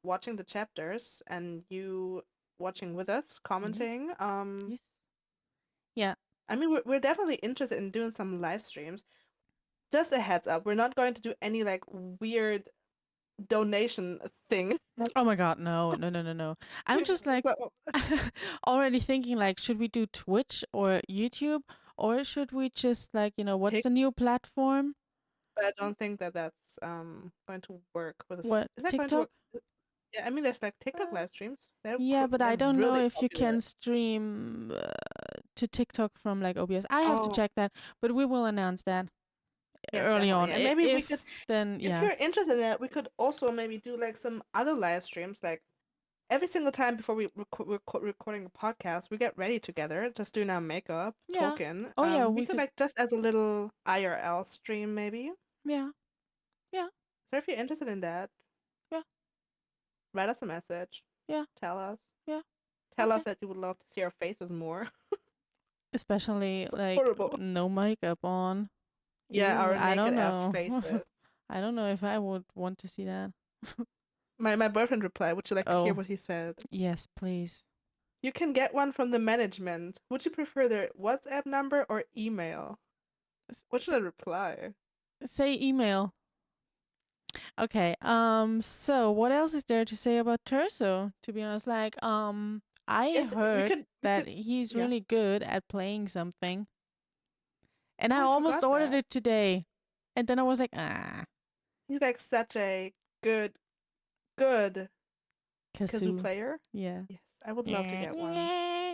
watching the chapters and you watching with us, Yes. commenting, Yes. Yeah. I mean, we're definitely interested in doing some live streams. Just a heads up, we're not going to do any like weird donation thing. Oh my god, no, no, no, no, no. I'm just like So, already thinking like, should we do Twitch or YouTube, or should we just like, what's Tik, the new platform? but I don't think that that's going to work with us. What, Is that going to TikTok? work? Yeah, I mean, there's like TikTok Uh, live streams. yeah, but I They're don't know really if you popular. can stream to TikTok from like OBS. I have to Oh, check that, but we will announce that yes, early definitely. on. And maybe we could, If then, if yeah, you're interested in it, we could also maybe do like some other live streams. Like every single time before recording a podcast, we get ready together, just doing our makeup, yeah. talking. Oh yeah, We we could could. like just as a little IRL stream maybe. Yeah, yeah, So if you're interested in that, yeah, write us a message. yeah, Tell us. yeah. Tell us Okay. that you would love to see our faces more. Especially It's like horrible. no makeup on. Yeah, Ew, our I don't naked ass know. faces. I don't know if I would want to see that. My boyfriend replied, would you like to hear Oh, what he said? yes, please. You can get one from the management. Would you prefer their WhatsApp number or email? S- What should s- I reply? say email. Okay. So what else is there to say about Terzo? To be honest, like, I Yes, heard we that could, he's yeah. really good at playing something, and Oh, I I almost forgot ordered that. it today, and then I was like, ah, He's like such a good, good kazoo Kazoo. player. Yeah. Yes, I would love to get one.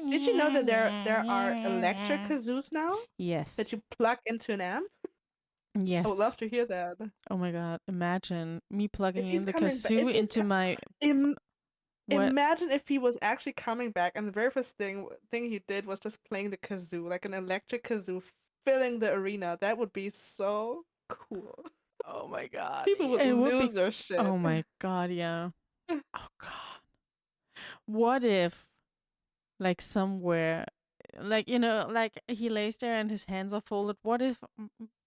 Did you know that there are electric kazoos now that Yes. you plug into an amp? I would love Yes. to hear that. Oh my god. Imagine me If plugging he's in the coming back, kazoo into my Im- what? imagine if he was actually coming back, and the very first thing he did was just playing the kazoo, like an electric kazoo, filling the arena. That would be so cool. Oh my god. People would It would be lose their shit. oh my god, yeah. Oh god. What if like somewhere like like he lays there and his hands are folded. What if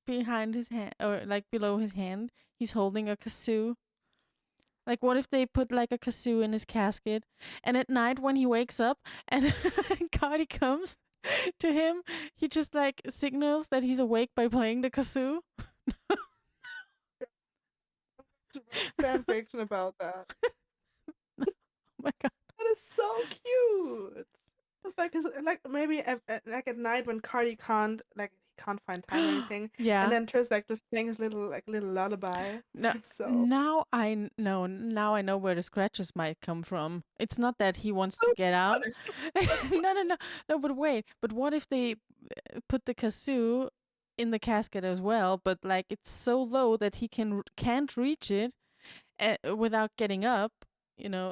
behind his hand or like below his hand he's holding a kazoo? Like, what if they put like a kazoo in his casket, and at night when he wakes up and Cardi comes to him, he just like signals that he's awake by playing the kazoo? To write fan fiction about that. Oh my god! That is so cute. It's like maybe like at night when Cardi can't find time or anything, and Yeah. then Terz like just playing his little lullaby for No, himself. now I know. Now I know where the scratches might come from. It's not that he wants to So get out. honest. No, no, no, no. But wait. But what if they put the kazoo in the casket as well? But like it's so low that he can't reach it without getting up.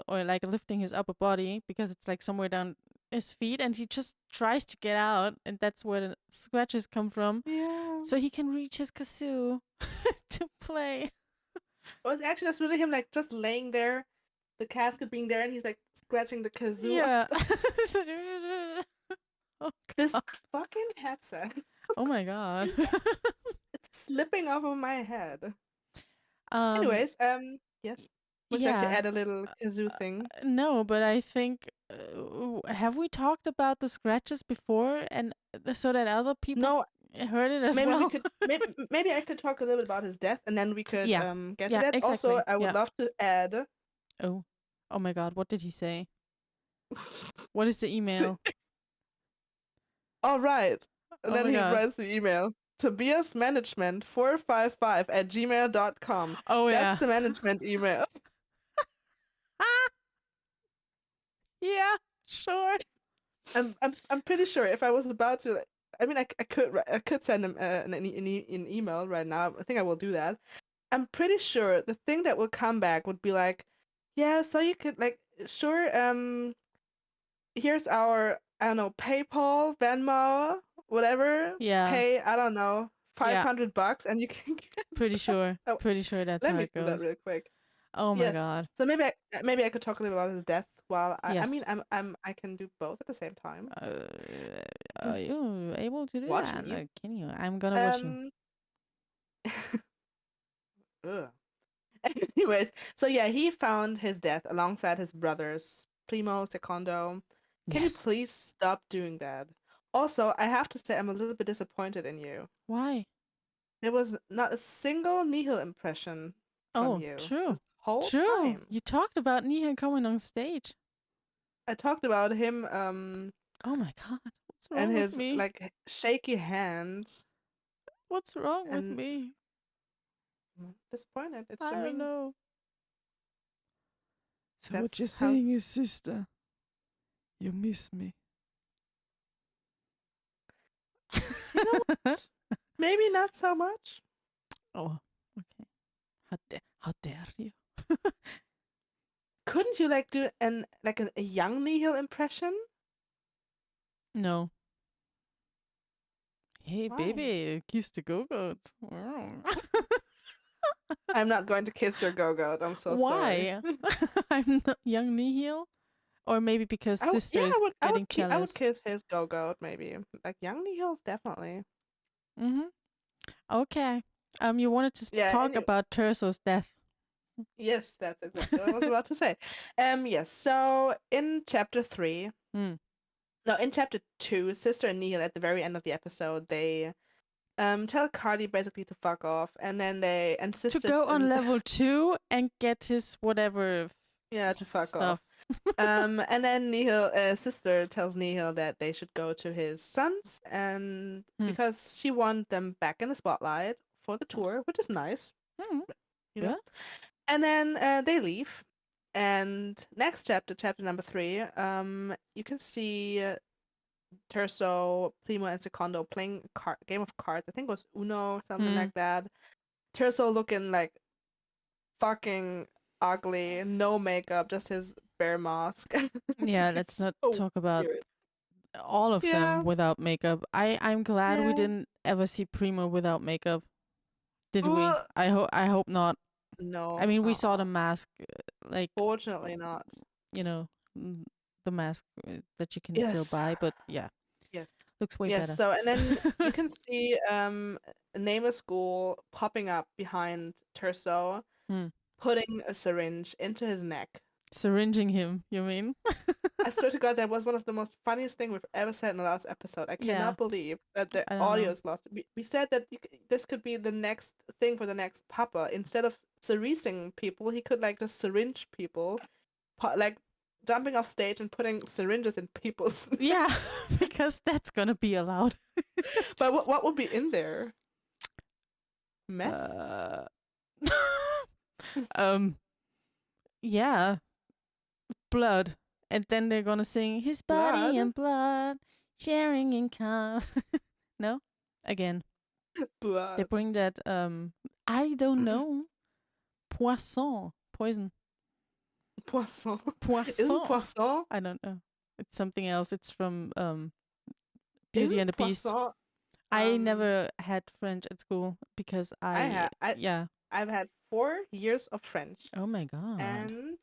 Or like lifting his upper body because it's like somewhere down his feet, and he just tries to get out, and that's where the scratches come from. Yeah. So he can reach his kazoo to play. It was actually just really him like just laying there, the casket being there, and he's like scratching the kazoo on Yeah. stuff. Oh This god. fucking headset. Oh my god. It's slipping off of my head. um Anyways, yes. Would you like to yeah. add a little kazoo thing? No, but I think have we talked about the scratches before and so that other people No, heard it as maybe we well? could maybe I could talk a little bit about his death and then we could Yeah. get to Yeah, that. Also, exactly. I would Yeah. love to add Oh. Oh my god, what did he say? What is the email? all right. And Oh then my he god. writes the email. tobiasmanagement455@gmail.com. Oh That's yeah. the management email. Yeah, sure. I'm pretty sure if I was about to, I mean, I could send him an email right now. I think I will do that. I'm pretty sure the thing that will come back would be like, yeah, so you could like, sure, here's our, I don't know, PayPal, Venmo, whatever. Yeah. Pay, I don't know, Yeah. $500, and you can get. Pretty sure. Oh, Pretty sure that's let how me it do that goes. real quick. Oh my Yes. god. So maybe I could talk a little about his death while I Yes. mean I can do both at the same time. Are you able to do Watching that? you. Can you? I'm gonna watch you. Um. Ugh. Anyways, so yeah, he found his death alongside his brothers, Primo, Secondo. Can you Yes. please stop doing that? Also, I have to say I'm a little bit disappointed in you. Why? There was not a single Nihil impression from Oh, you true. this whole True. time. You talked about Nihan coming on stage. I talked about him Oh my god. What's and wrong with his me? like shaky hands What's wrong with and me? disappointed. It's I I don't mean know. So what you're that's how saying is, sister, you miss me. you know what? Maybe not so much. Oh, okay. How dare you? Couldn't you like do a young Nihil impression? No. Hey, Why? baby, kiss the go-goat. I'm not going to kiss your go-goat. I'm so sorry. Why? I'm not young Nihil? Or maybe because sister Yeah, is getting I would jealous. kiss his go-goat maybe. Like young Nihil's definitely. Mm-hmm. Okay. You wanted to Yeah, talk and about Terzo's death. yes, that's exactly what I was about to say. Yes. So in chapter 3, Hmm. no, in chapter 2, Sister and Nihil at the very end of the episode, they tell Cardi basically to fuck off, and then To Sisters go on and level 2 and get his whatever yeah, to fuck stuff. off. And then Sister tells Nihil that they should go to his sons, and Hmm. because she wants them back in the spotlight for the tour, which is nice, Hmm. you Yeah. know. And then they leave. And next chapter, chapter number 3, you can see Terzo, Primo, and Secondo playing a game of cards. I think it was Uno or something like that. Terzo looking like fucking ugly, no makeup, just his bare mask. Yeah, let's It's not so talk about weird. all of Yeah, them without makeup. I'm glad we yeah. didn't ever see Primo without makeup. Did we? Ugh. I hope not. I No, mean, we saw the mask, like, fortunately not. you know, the mask that you can still Yes, buy, but yeah, yes, looks way yes. better. So, and then you can see a neighbor school popping up behind Terzo, Hmm. putting a syringe into his neck. Syringing him, you mean? I swear to God, that was one of the most funniest thing we've ever said in the last episode. I Yeah, cannot believe that the I don't audio know. is lost. We said that this could be the next thing for the next Papa. Instead of syringing people, he could like just syringe people, like jumping off stage and putting syringes in people's. Yeah, because that's gonna be allowed. But Just, what would be in there? Meth? uh, um, yeah, blood, and then they're gonna sing "His body Blood? and blood, sharing in common." No, again, they Blood. bring that. I don't know. Poisson, poison, Poisson. Isn't poisson. poisson? I don't know. It's something else. It's from Beauty and Isn't the Beast. poisson? I Um, never had French at school because I have. yeah. I've had 4 years of French, Oh my god. and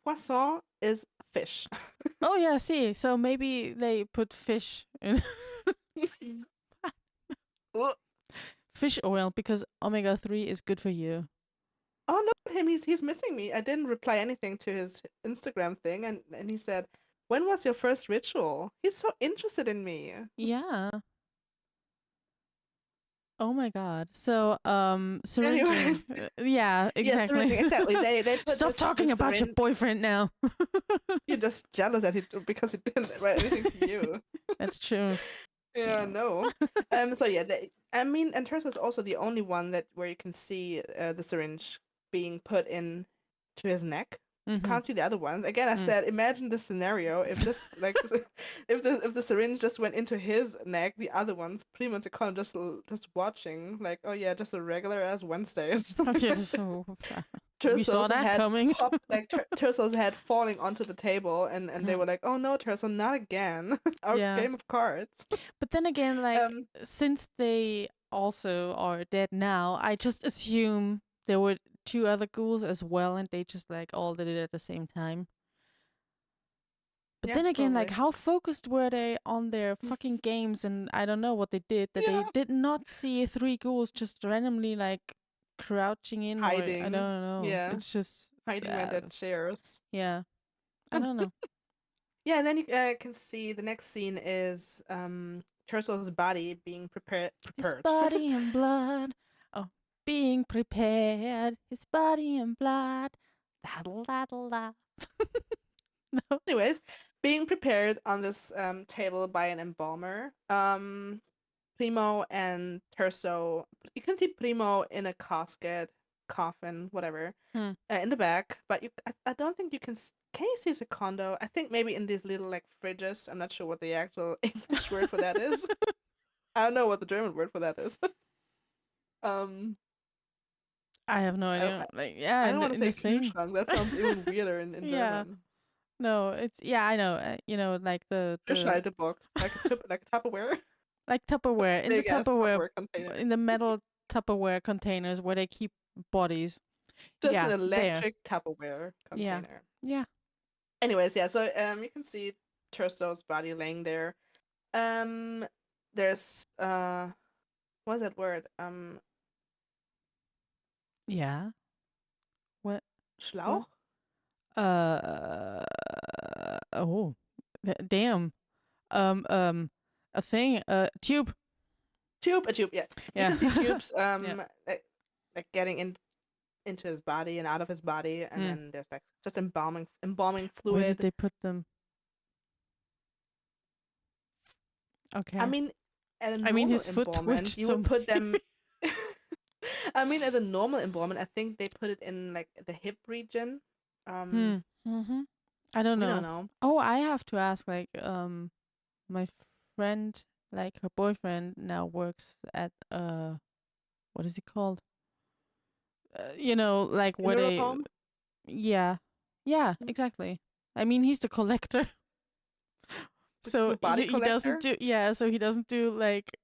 poisson is fish. Oh yeah, see. So maybe they put fish in Ugh. fish oil because omega-3 is good for you. Oh, look at him. He's missing me. I didn't reply anything to his Instagram thing, and he said, "When was your first ritual?" He's so interested in me. Yeah. Oh my god. So syringing. Anyways, Yeah, yeah, exactly. syringing, exactly. They put Stop talking this about your syringe. boyfriend now. You're just jealous that because he didn't write anything to you. That's true. Yeah, Yeah. no. So yeah, I mean, and Terzo is also the only one that where you can see the syringe being put in to his neck. Mhm. Can't see the other ones. Again, I Mm. said, imagine this scenario if just like if the syringe just went into his neck, the other ones pretty much kind of just watching, like, oh yeah, just a regular as Wednesday or something Yeah, like that. so we saw Terzo's that head coming. popped, like Terzo's head falling onto the table, and they Mm. were like, "Oh no, Terzo, not again! Our Yeah. game of cards." But then again, like, Um, since they also are dead now, I just assume there were two other ghouls as well, and they just like all did it at the same time. But yeah, then again, like, probably. how focused were they on their fucking games? And I don't know what they did, that they Yeah, did not see three ghouls just randomly like crouching in, or I don't hiding. know. Yeah, It's just, hiding by their chairs. yeah, I don't know. Yeah, and then you can see the next scene is Terzo's body being His prepared. body and blood. Oh, being prepared. His body and blood. Daddle, daddle, da. No. Anyways, being prepared on this table by an embalmer. Primo and Terzo. You can see Primo in a casket, coffin, whatever, Hmm. in the back. But I don't think you can. Can you see Secondo? I think maybe in these little like fridges. I'm not sure what the actual English word for that is. I don't know what the German word for that is. um, I have no I, idea. Like, yeah, I don't want to in the say thing. Kühlschrank. That sounds even weirder in Yeah. German. No, it's, yeah, I know. Like the Box, like like a Tupperware, like Tupperware, in the big ass Tupperware, Tupperware container, in the metal Tupperware containers where they keep bodies. just an Yeah, there. electric Tupperware Yeah. container. Yeah. Anyways, yeah, so you can see Tersto's body laying there. Um there's what's that word? Yeah. What? What? Schlauch? Oh. Damn. Um um a thing, tube. A tube, yeah. You Yeah. can see tubes Yeah. like getting into his body and out of his body, and Mm. then there's like just embalming Where did fluid. they put them? I Okay. mean, at a I mean, normal his foot embalmment, twitched you so would put much. them I mean, as a normal embalmment, I think they put it in like the hip region. Hmm. Mm-hmm. I don't We don't know. know. Oh, I have to ask. Like, my friend, like her boyfriend, now works at what is it called? Like where Funeral they, home. yeah, yeah, Mm. exactly. I mean, he's the collector, so The body he doesn't collector. do, yeah, so he doesn't do like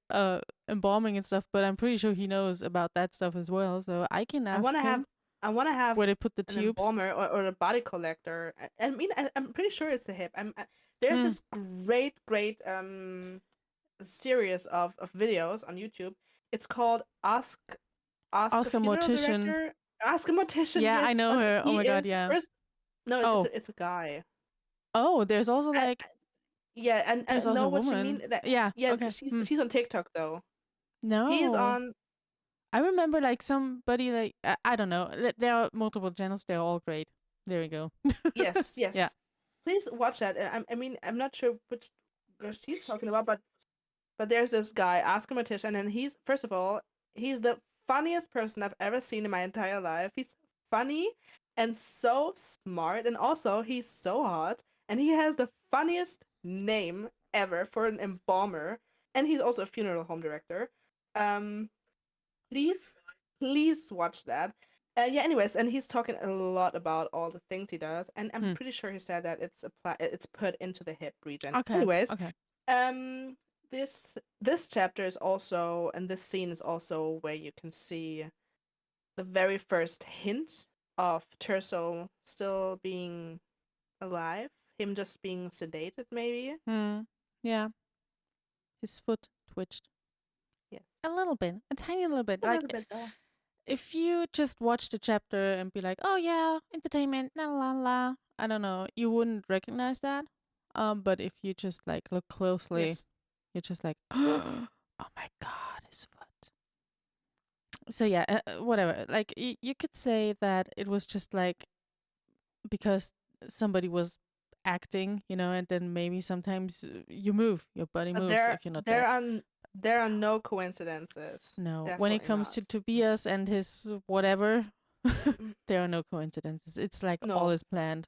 embalming and stuff. But I'm pretty sure he knows about that stuff as well. So I can I want ask to have him I want to have where they put the an tubes. embalmer or a body collector. I mean, I'm pretty sure it's the hip. There's Hmm. this great series of videos on YouTube. It's called Ask a Ask a Funeral mortician. Director. Ask a Mortician. Yeah, I Yes, know her. Oh he my god, is yeah. first. No, Oh, it's a guy. there's also I, like yeah, and I there's also know a what you mean. woman. That Yeah. yeah, Okay. Hmm. she's on TikTok though. He's No. on. I remember like somebody like I don't know. There are multiple channels. They're all great. There we go. Yes, Yeah. yes. Please watch that. I mean, I'm not sure which girl she's talking about, but there's this guy, Ask a Mortician, and he's first of all, he's the funniest person I've ever seen in my entire life. He's funny and so smart, and also he's so hot, and he has the funniest name ever for an embalmer, and he's also a funeral home director. Um, please, please watch that. Yeah. Anyways, and he's talking a lot about all the things he does, and I'm Hmm. pretty sure he said that it's put into the hip region. Okay. Anyways, Okay. um, this chapter is also, and this scene is also where you can see the very first hint of Terzo still being alive, him just being sedated, maybe. Hmm. Yeah. His foot twitched Yes, a little bit, a tiny little bit. a Like little bit though. if you just watch the chapter and be like, "Oh yeah, entertainment, la la la," I don't know, you wouldn't recognize that. But if you just like look closely, Yes. you're just like, "Oh my god, his foot." So yeah, whatever. Like you could say that it was just like because somebody was acting, and then maybe sometimes you move, your body But moves if you're not dead. there are no coincidences. No, when it Definitely comes to not. Tobias and his whatever, Mm. there are no coincidences. It's like all No. is planned.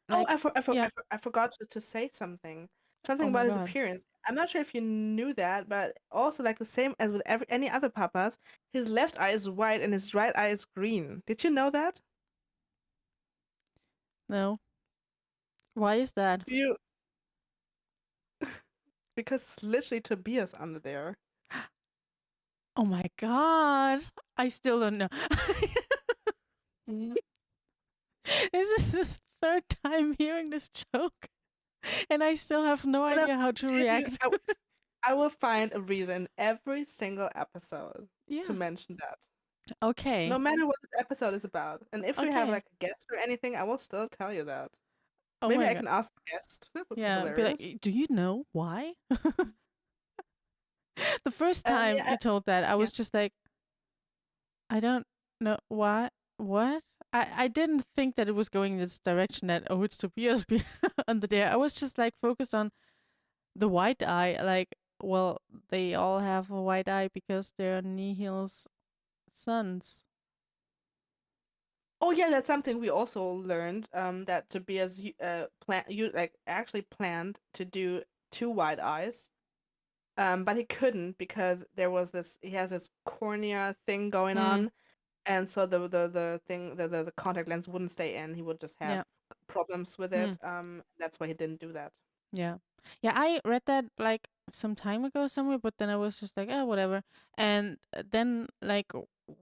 Oh, Like, yeah. I forgot to say something. Something Oh my about his god. appearance. I'm not sure if you knew that, but also like the same as with any other papas, his left eye is white and his right eye is green. Did you know that? No. Why is that? Do you? Because it's literally Tobias under there. Oh my god. I still don't know. Mm. This is the third time hearing this joke, and I still have no But I idea how to continue. react. I will find a reason every single episode to Yeah. mention that. Okay. No matter what this episode is about. And if we have Okay. like a guest or anything, I will still tell you that. Oh Maybe my I god. can ask the guest. That would be Yeah. Be like, hilarious. Do you know why?" The first time Yeah, you told that, I yeah. was just like, I don't know why. What? I didn't think that it was going in this direction that, oh, it's Tobias under there. I was just like focused on the white eye. Like, well, they all have a white eye because they're Nihil's sons. Oh yeah, that's something we also learned. That Tobias you like actually planned to do two wide eyes. But he couldn't because there was this. He has this cornea thing going Hmm. on, and so the thing the contact lens wouldn't stay in. He would just have Yeah. problems with Hmm. it. That's why he didn't do that. Yeah. Yeah, I read that like some time ago somewhere, but then I was just like, oh, whatever. And then, like,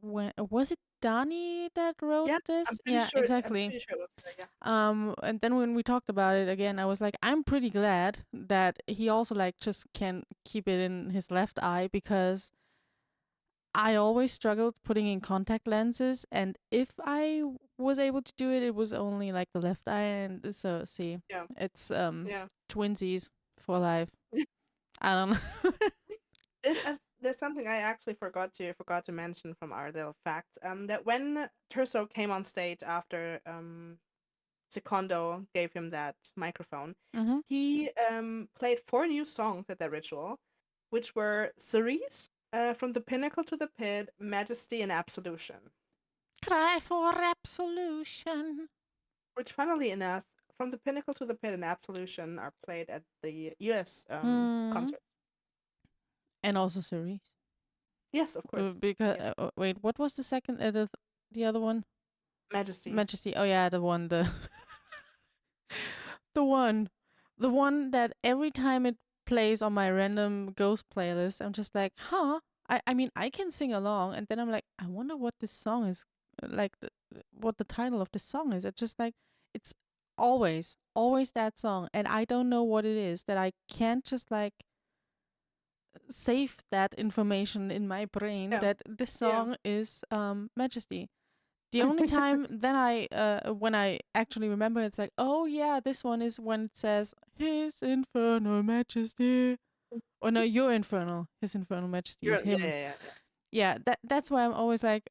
when was it Donnie that wrote Yeah, this? Yeah, I'm exactly. pretty sure it was yeah. And then when we talked about it again, I was like, I'm pretty glad that he also like just can keep it in his left eye because I always struggled putting in contact lenses, and if I was able to do it, it was only like the left eye, and so see, Yeah, it's yeah. twinsies for life. I don't know. There's something I actually forgot to mention from our little facts. That when Terzo came on stage after Secondo gave him that microphone, Mm-hmm. he played four new songs at that ritual, which were Cerise, From the pinnacle to the pit, majesty and absolution. Cry for absolution. Which, funnily enough, from the pinnacle to the pit and absolution are played at the U.S. Hmm. concerts. And also series. Yes, of course. Because Yes. wait, what was the second? The other one? Majesty. Majesty. Oh yeah, the one. The one, the one that every time it plays on my random ghost playlist, I'm just like, huh. I mean, I can sing along, and then I'm like, I wonder what this song is like. What the title of this song is. It's just like it's always that song, and I don't know what it is that I can't just like save that information in my brain Yeah. that this Yeah. song is Majesty. The only time then I when I actually remember it's like, oh yeah, this one is when it says His Infernal Majesty. Or no, Your Infernal. His Infernal Majesty is Yeah, him. yeah, yeah, yeah. Yeah, that's why I'm always like,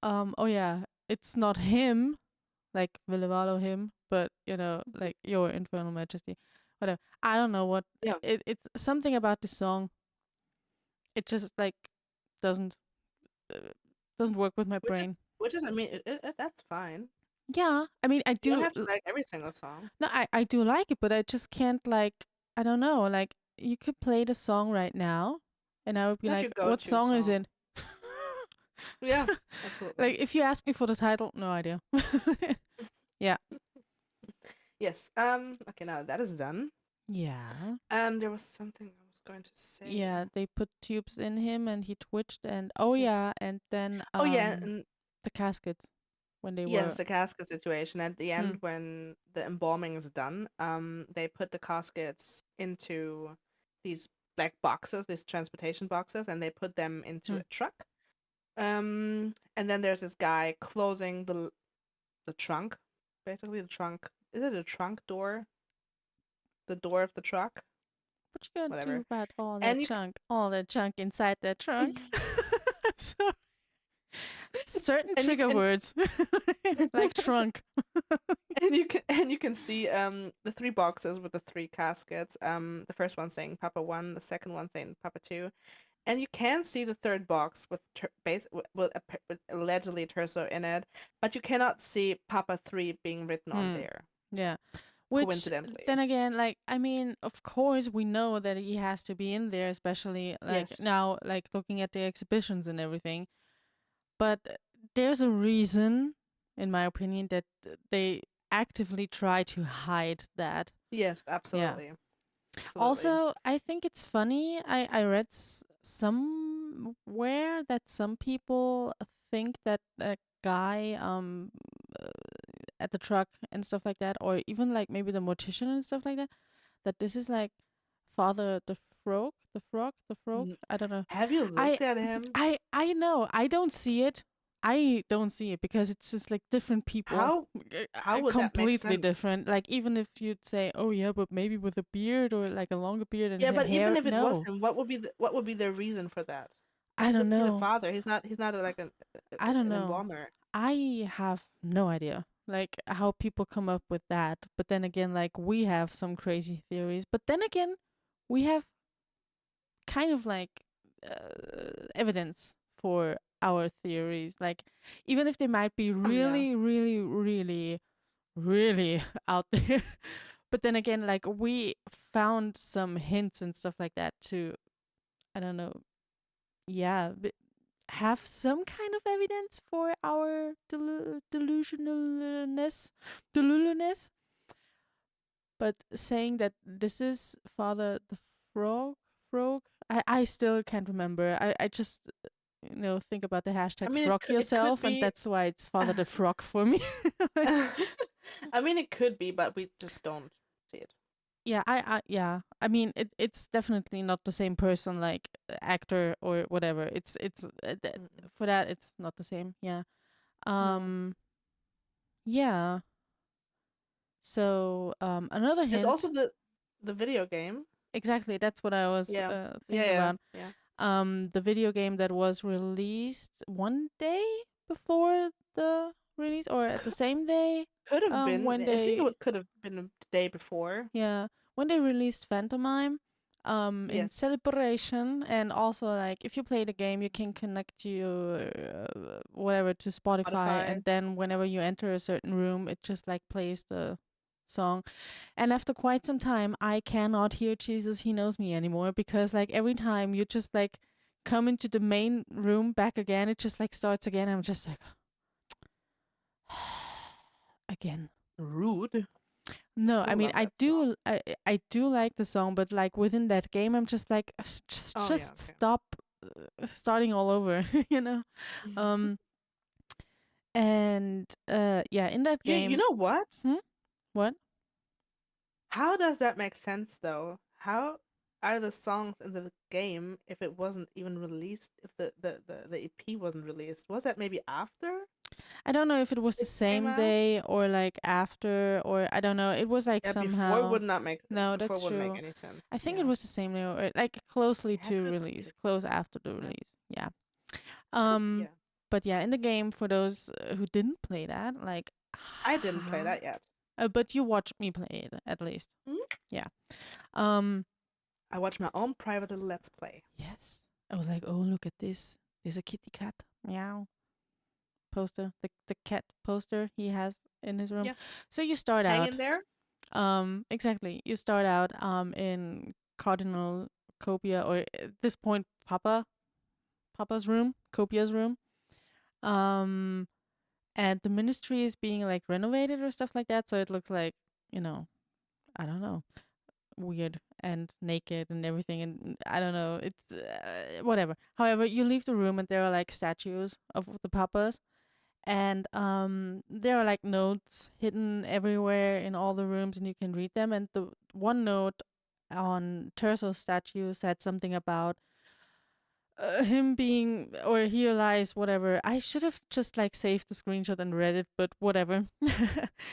oh yeah, it's not him, like Villevalo him, but like Your Infernal Majesty. Whatever. I don't know what Yeah. it's something about this song. It just like doesn't uh, doesn't work with my brain. Which is, I mean, that's fine. Yeah, I mean, I You don't do. have to like every single song. No, I do like it, but I just can't like. I don't know. Like you could play the song right now, and I would It's be not your like, "What go-to song is song. it?" Yeah, absolutely. Like if you ask me for the title, no idea. Yeah. Yes. Okay, now that is done. Yeah. There was something I was going to say. Yeah. They put tubes in him, and he twitched, and oh Yes. yeah, and then Oh yeah, and the caskets when they were. yes, the casket situation. At the Hmm. end, when the embalming is done, they put the caskets into these black boxes, these transportation boxes, and they put them into Hmm. a truck. And then there's this guy closing the trunk, basically the trunk. Is it a trunk door? The door of the truck, What you gonna do whatever. about And you all that junk inside that trunk? I'm sorry. Certain and you trigger can words, like trunk. and you can see the three boxes with the three caskets. The first one saying Papa 1, the second one saying Papa 2, and you can see the third box with with allegedly Terzo in it, but you cannot see Papa 3 being written on Hmm. there, Yeah. Which coincidentally. then again, like I mean, of course we know that he has to be in there, especially like Yes. now, like looking at the exhibitions and everything. But there's a reason, in my opinion, that they actively try to hide that. Yes, Yeah. absolutely. Absolutely. Also, I think it's funny. I read somewhere that some people think that a guy uh, at the truck and stuff like that, or even like maybe the mortician and stuff like that, that this is like Father the Frog, the Frog. N- I don't know. Have you I looked at him? I know. I don't see it. I don't see it because it's just like different people, How how would that make completely sense? different. Like even if you'd say, "Oh yeah, but maybe with a beard or like a longer beard and Yeah, but even hair," if it was no, him, what would be the reason for that? I don't He's a know. father. He's not like I don't an know. embalmer. I have no idea, like how people come up with that. But then again, like we have some crazy theories. But then again, we have kind of like evidence for our theories. Like even if they might be Yeah. really, really, really, really out there. But then again, like we found some hints and stuff like that to, I don't know, yeah, have some kind of evidence for our delusionalness. But saying that this is Father the Frog, I still can't remember. I just think about the I hashtag mean, frog it could yourself, and be. that's why it's Father the Frog for me. I mean, it could be, but we just don't see it. Yeah, yeah. I mean, it's definitely not the same person, like actor or whatever. It's Mm-mm. for that it's not the same. Yeah. No. Um. Yeah. So another There's also hint. the video game. Exactly. That's what I was Yeah. Yeah. thinking Yeah. about. Yeah. The video game that was released one day before the release, or at the same day. Could have been. When I think they could have been the day before. Yeah, when they released Phantomime, in Yes. celebration, and also like if you play the game, you can connect your whatever to Spotify, Spotify. and then whenever you enter a certain room, it just like plays the song. And after quite some time, I cannot hear Jesus He Knows Me anymore, because like every time you just like come into the main room back again, it just like starts again. I'm just like again. Rude. No, I Still mean love that song. I do like the song, but like within that game, I'm just like Oh yeah, just okay. stop starting all over, you know. Um and yeah, in that You game, know what? hmm? What? How does that make sense though? How are the songs in the game if it wasn't even released? If the EP wasn't released, was that maybe after I don't know if it was the it came same out? day or like after, or I don't know. It was like Yeah, before somehow. would not make No, before that's wouldn't make true. any sense. I think it Yeah, was the same day or like closely yeah, to could be release, the close after the yeah, release. Yeah. could be Um yeah. but yeah, in the game, for those who didn't play that, like I didn't play that yet. but you watched me play it at least. Mhm. Yeah. Um I watched my own private little let's play. yes. I was like, "Oh, look at this. There's a kitty cat." Meow. Poster. The cat poster he has in his room. Yeah, So you start hang in out there. exactly. You start out in Cardinal Copia, or at this point Papa's room, Copia's room. Um and the ministry is being like renovated or stuff like that, so it looks like, you know, I don't know, weird and naked and everything, and I don't know, it's whatever. However, you leave the room and there are like statues of the papas, and there are like notes hidden everywhere in all the rooms, and you can read them. And the one note on Terzo's statue said something about him being, or he realized whatever. I should have just like saved the screenshot and read it, but whatever.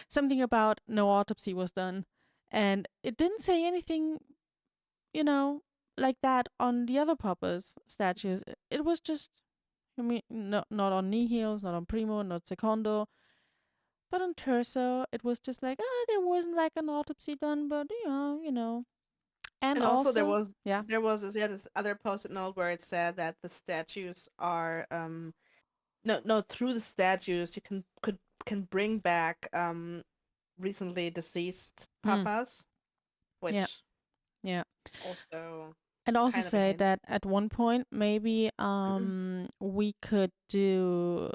Something about no autopsy was done, and it didn't say anything, you know, like that on the other papas statues. It was just, I mean, not on Nihil's, not on Primo, not Secondo, but on Terzo, it was just like, there wasn't like an autopsy done, but you know. And And also also, yeah. there was this, yeah, this other post-it note where it said that the statues are no, through the statues you can bring back recently deceased Mm, papas, yeah, which yeah. also And also kind of a say hint. that at one point maybe we could do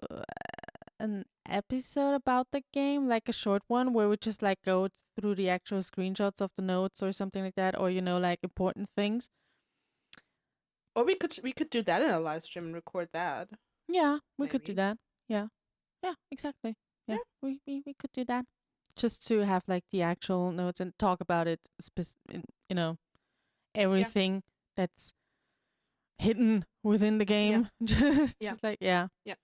an episode about the game, like a short one where we just like go through the actual screenshots of the notes or something like that, or you know, like important things. Or we could do that in a live stream and record that, Yeah, we could do maybe. that. Yeah. Yeah, exactly. Yeah, Yeah, we could do that. Just to have like the actual notes and talk about it, you know, yeah, everything that's hidden within the yeah, game. yeah, Just like, yeah. yeah.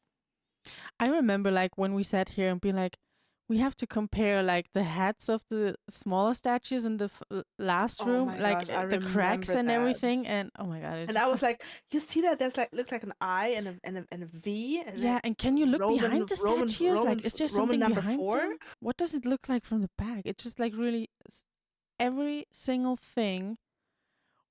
I remember like when we sat here and be like, we have to compare like the heads of the smaller statues in the last Oh room, my like gosh, I the cracks remember and that. everything. And oh my god, it And I just was like, you see that? There's like looks like an I and a V and yeah. then And can you look behind Roman the Roman statues? Like, Roman is there Roman something number behind 4. them? What does it look like from the back? It's just like really every single thing.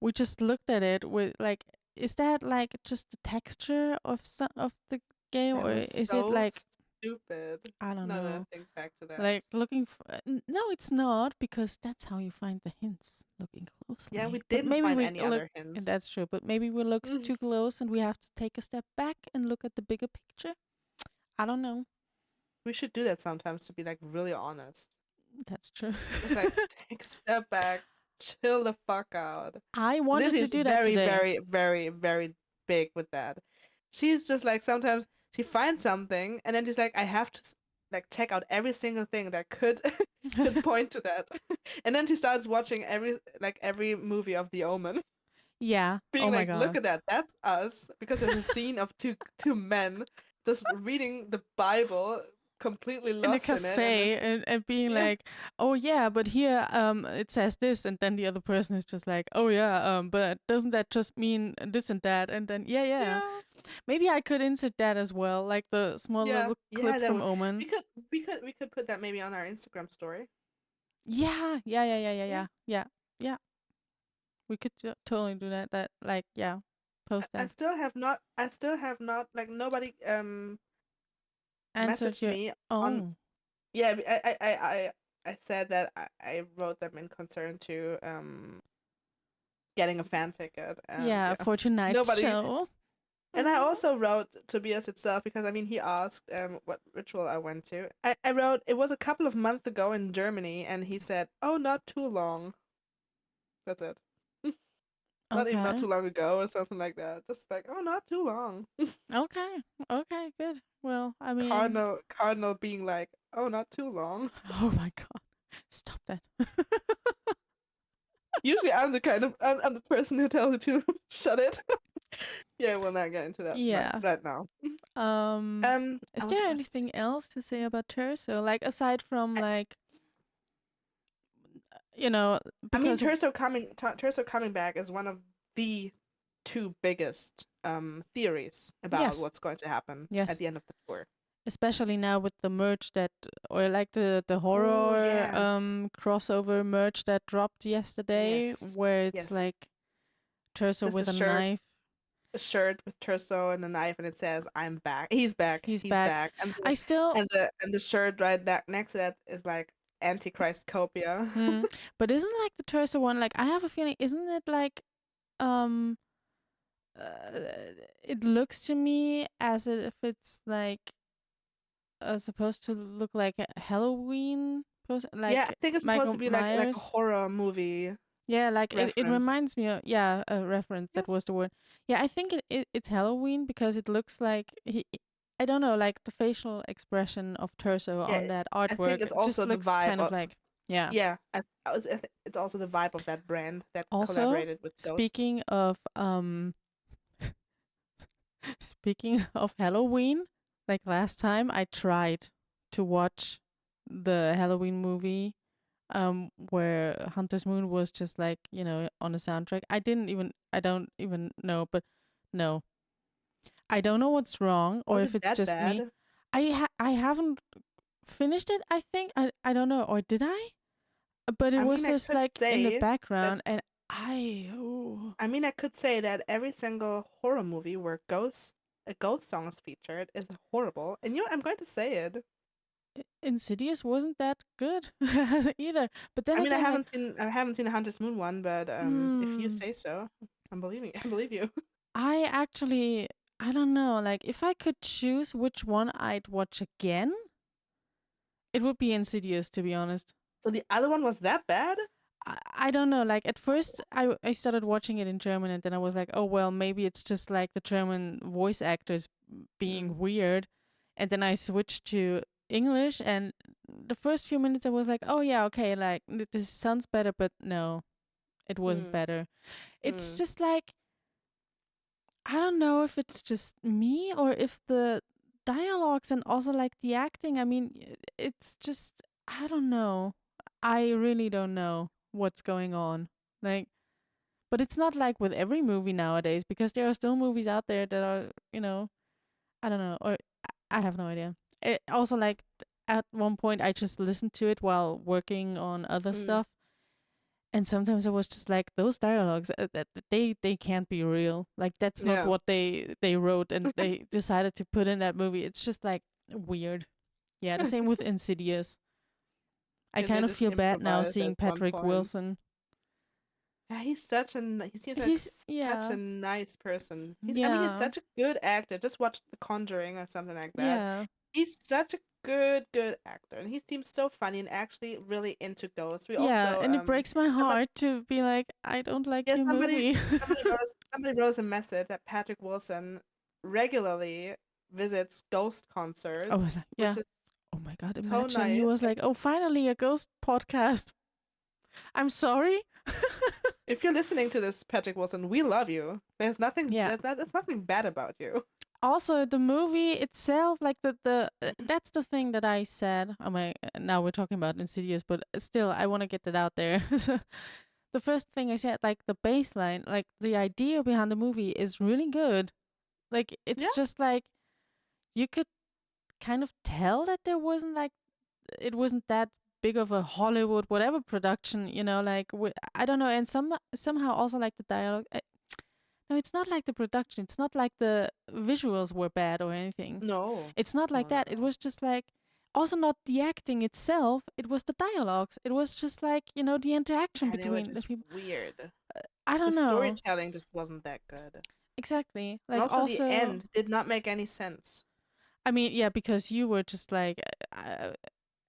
We just looked at it with like, is that like just the texture of some of the game, That or was is it so like, stupid. I don't Now that I know, think back to that. like looking for? No, it's not, because that's how you find the hints, looking Yeah, we closely. But didn't maybe find we any look, other and hints. that's true. But maybe we look Mhm. too close, and we have to take a step back and look at the bigger picture. I don't know. We should do that sometimes to be like really honest. That's true. Just like take a step back, chill the fuck out. I wanted Lizzie to is do that very, today. very, very, very big with that. She's just like sometimes she finds something and then she's like, I have to like check out every single thing that could could point to that. And then she starts watching every movie of The Omen, Yeah. being Oh my like, look god. at that, that's us. Because there's a scene of two men just reading the Bible, completely In a lost in it, and cafe, and being yeah, like, oh yeah, but here it says this, and then the other person is just like, oh yeah, but doesn't that just mean this and that? And then yeah, yeah. maybe I could insert that as well, like the small Yeah, little yeah, clip that from would we Omen. could we could we could put that maybe on our Instagram story. Yeah, yeah, yeah, yeah, yeah, Yeah. yeah, yeah, yeah. We could totally do that. That like yeah, post I that. still have not. I still have not. Like nobody Answered messaged your me on. oh Yeah, I said that I wrote them in concern to getting a fan ticket, and yeah yeah, for tonight's nobody. show. And I also wrote Tobias itself because I mean he asked what ritual I went to. I wrote it was a couple of months ago in Germany, and he said, "Oh, not too long." That's it. Not even not Okay. too long ago or something like that. Just like, "Oh, not too long." Okay. Okay. Good. Well, I mean, Cardinal being like, "Oh, not too long." oh my god, stop that. Usually, I'm the person who tells you to shut it. Yeah, we'll not get into that Yeah. right now. Is I was there about to say. anything else to say about Terzo? Like aside from I, like you know I mean, because Terzo coming back is one of the two biggest theories about yes, what's going to happen at yes, the end of the tour. especially now with the merch that or like the Oh horror yeah, crossover merch that dropped yesterday yes, where it's yes. like Terzo Just with a knife. a shirt with Terzo and a knife, and it says, "I'm back." He's back. He's He's back. back. And I still the shirt right next to that is like Antichrist Copia. mm, but isn't like the Terzo one like I have a feeling isn't it like um uh, it looks to me as if it's like supposed to look like a Halloween poster, Yeah, I like think it's supposed to Michael be like a Myers. horror movie Yeah, like it reference. reminds me of yeah, a reference that Yes. was the word. Yeah, I think it's Halloween because it looks like I don't know, like the facial expression of Terzo on Yeah, that I think artwork it's just also the looks vibe kind of of. like yeah. Yeah, it's also the vibe of that brand that Also, collaborated with Ghost. speaking of speaking of Halloween, like last time I tried to watch the Halloween movie where Hunter's Moon was just like, on the soundtrack. I don't even know, but no. I don't know what's wrong or Was if it it's that just me. bad? I haven't finished it, I think. I don't know, or did I? But it I was mean, just like in the background and oh, I could say that every single horror movie where a ghost song is featured is horrible. And I'm going to say it. Insidious wasn't that good either. But then I mean, again, like, I haven't seen the Hunter's Moon one, but if you hmm, say so, I'm believing I believe you. I actually, I don't know. Like, if I could choose which one I'd watch again, it would be Insidious, to be honest. So the other one was that bad? I don't know. Like, at first, I started watching it in German, and then I was like, oh, well, maybe it's just like the German voice actors Mm. being weird. And then I switched to English, and the first few minutes, I was like, oh, yeah, okay, like, this sounds better, but no, it wasn't Mm. better. It's Mm. just like, I don't know if it's just me or if the dialogues and also like the acting, I mean, it's just, I don't know. I really don't know what's going on. Like, but it's not like with every movie nowadays because there are still movies out there that are, I don't know, or I have no idea. It also, like, at one point, I just listened to it while working on other Mm. stuff. And sometimes I was just like, those dialogues, they can't be real. Like that's not Yeah. what they wrote and they decided to put in that movie. It's just like weird. Yeah, the same with Insidious. I Yeah, they kind of just feel bad now improvised seeing at one Patrick point. Wilson. Yeah, he seems like He's such yeah, a nice person. He's yeah, such a good actor. Just watch The Conjuring or something like that. yeah, He's such a good actor, and he seems so funny and actually really into ghosts. We yeah. also And it breaks my somebody heart to be like, I don't like yeah your movie. somebody wrote a message that Patrick Wilson regularly visits ghost Oh concerts, yeah. which is Oh my god! so Imagine he nice. was Like like, oh, finally a ghost podcast. I'm sorry. if you're listening to this, Patrick Wilson, we love you. Yeah. There's nothing bad about you. Also the movie itself, like the that's the thing that I said. Oh my, now we're talking about Insidious, but still I want to get that out there. So the first thing I said, like the baseline, like the idea behind the movie is really good. Like Yeah. it's just like you could kind of tell that it wasn't that big of a Hollywood whatever production, like I don't know, and somehow also like the dialogue. No, it's not like the production. It's not like the visuals were bad or anything. No, It's not like no, no, that. It no. was just like also not the acting itself. It was the dialogues. It was just like the interaction Yeah, they were between the just people. weird. I The don't know storytelling just wasn't that good. exactly. And Like also the also, end did not make any sense. I mean, yeah, because you were just like,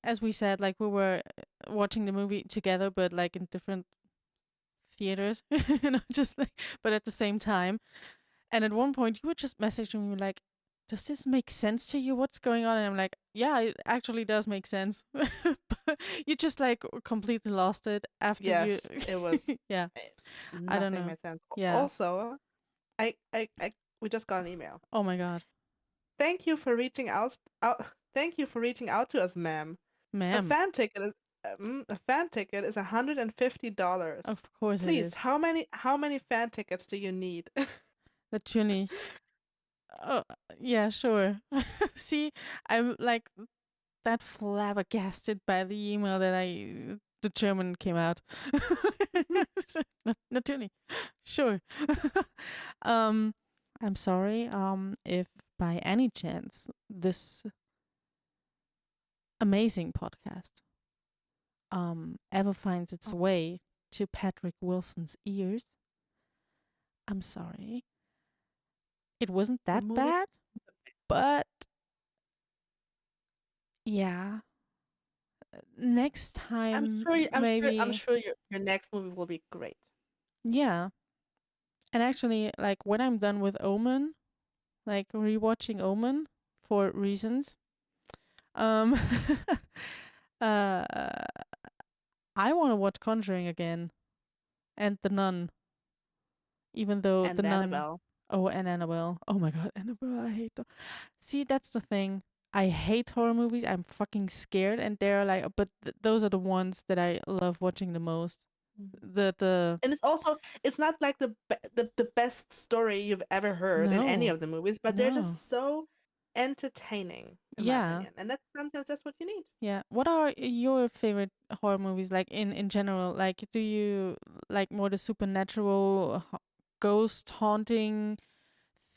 as we said, like we were watching the movie together, but like in different theaters, just like, but at the same time. And at one point, you were just messaging me like, "Does this make sense to you? What's going on?" And I'm like, "Yeah, it actually does make sense." But you just like completely lost it after you. Yes, it was Yeah, eh, I don't nothing know. made sense. Yeah. Also, we just got an email. Oh my god, Thank you for reaching out. Thank you for reaching out to us, ma'am. A ma'am. fan ticket is a fan ticket is $150. Of course it Please, is. how many fan tickets do you need? Natürlich. Oh, yeah, sure. See, I'm like that flabbergasted by the email that the German came out. Natürlich. Sure. um, I'm sorry. If by any chance this amazing podcast ever finds its Oh, way to Patrick Wilson's ears, I'm sorry. It wasn't the that movie. bad, but yeah, next I'm time sure. I'm maybe. sure your next movie will be great. Yeah, and actually, like when I'm done with Omen, like rewatching Omen for reasons, um, uh, I want to watch Conjuring again and The Nun, even though The And Nun. Annabelle. Oh, and Annabelle. Oh my god, Annabelle, I hate them. See, that's the thing. I hate horror movies. I'm fucking scared, and they're like, but those are the ones that I love watching the most. The And it's not like the best story you've ever heard in any no, of the movies, but they're no, just so entertaining in my yeah. opinion, and that's sometimes that's what you need. Yeah. What are your favorite horror movies like in general? Like do you like more the supernatural ghost haunting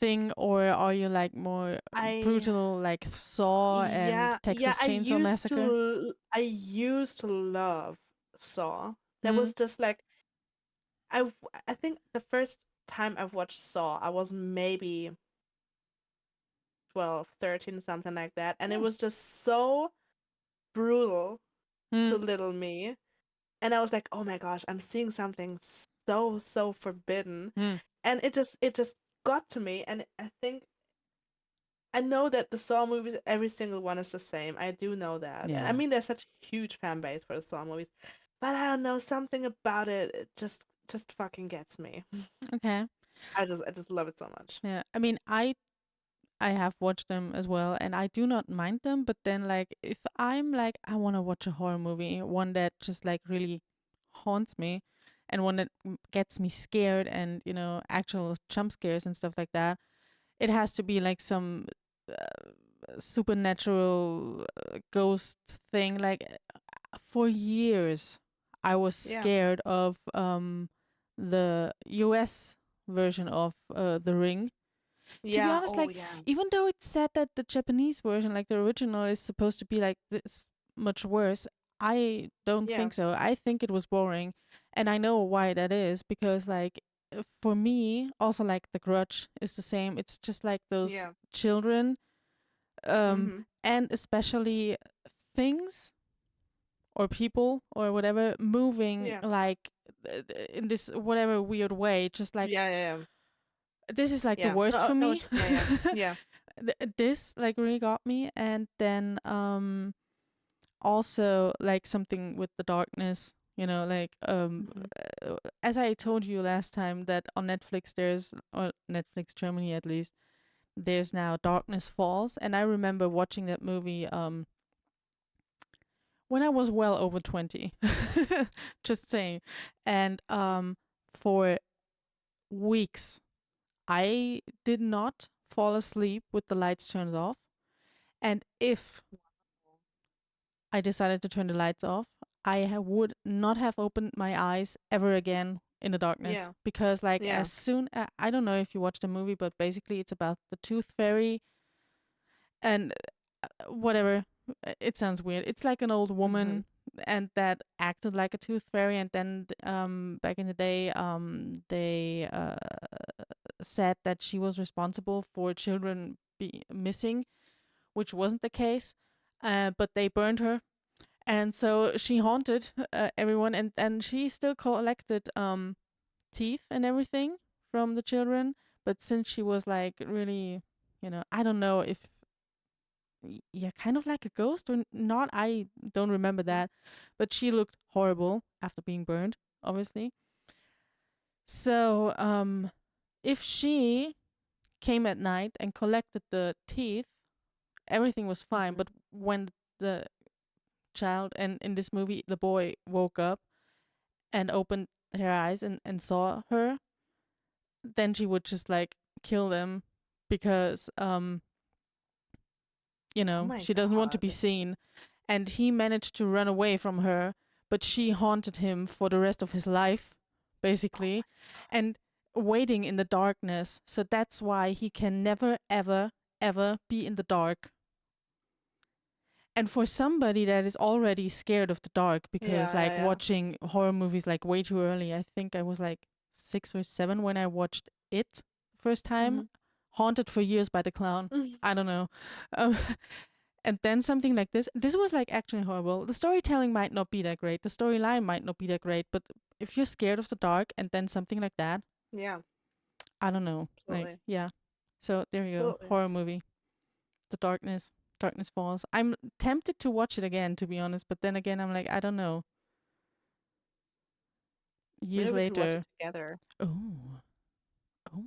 thing, or are you like more I brutal like Saw and yeah, Texas Chainsaw Massacre? I used to love Saw. That Mm. was just like I think the first time I've watched Saw, I was maybe 12, 13, something like that, and it Mm. was just so brutal to Mm. little me. And I was like, "Oh my gosh, I'm seeing something so forbidden." Mm. And it just got to me, and I think I know that the Saw movies, every single one is the same. I do know that. And I Yeah. mean, there's such a huge fan base for the Saw movies. But I don't know, something about it, it just fucking gets me. Okay. I just love it so much. Yeah. I mean, I have watched them as well, and I do not mind them, but then like if I'm like I want to watch a horror movie, one that just like really haunts me and one that gets me scared and, actual jump scares and stuff like that, it has to be like some supernatural ghost thing. Like for years I was Yeah. scared of the US version of The Ring. To be Yeah. honest, Oh like yeah. even though it said that the Japanese version, like the original, is supposed to be like this much worse, I don't Yeah. think so. I think it was boring, and I know why that is because like for me, also like The Grudge is the same. It's just like those Yeah. children, um, Mhm. and especially things or people or whatever moving Yeah. like in this whatever weird way, just like Yeah. Yeah. Yeah. this is like the Yeah. worst No. for No. me. Yeah. Yeah. Yeah. This like really got me, and then also like something with the darkness, like Mhm. as I told you last time that on Netflix there's, or Netflix Germany at least, there's now Darkness Falls, and I remember watching that movie when I was well over 20. Just saying. And for weeks I did not fall asleep with the lights turned off. And if I decided to turn the lights off. Would not have opened my eyes ever again in the darkness Yeah. because, like, Yeah. as soon I don't know if you watched the movie, but basically it's about the tooth fairy and whatever. It sounds weird. It's like an old Mhm. woman and that acted like a tooth fairy, and then back in the day they said that she was responsible for children be missing, which wasn't the case. But they burned her, and so she haunted everyone, and she still collected teeth and everything from the children. But since she was like really, I don't know if yeah, kind of like a ghost or not. I don't remember Mm. that, but she looked horrible after being burned, obviously. So, if she came at night and collected the teeth, everything was fine. Mhm. But when the child, and in this movie, the boy woke up and opened her eyes and saw her, then she would just like kill them because Oh my she doesn't want to be god. seen. And he managed to run away from her, but she haunted him for the rest of his life, Oh basically, my. and waiting in the darkness. So that's why he can never, ever, ever be in the dark. And for somebody that is already scared of the dark, because Yeah, yeah, like yeah. watching horror movies like way too early, I think I was like 6 or 7 when I watched it first time, Mhm. haunted for years by the clown. I don't know. Um, and then something like this. This was like actually horrible. The storytelling might not be that great. The storyline might not be that great. But if you're scared of the dark and then something like that, Yeah, I don't know. Like, totally. yeah. So there you go. Totally. Horror movie. The darkness. Darkness Falls. I'm tempted to watch it again, to be honest. But then again, I'm like, I don't know. Maybe Years we could watch it later. together. Oh. Oh.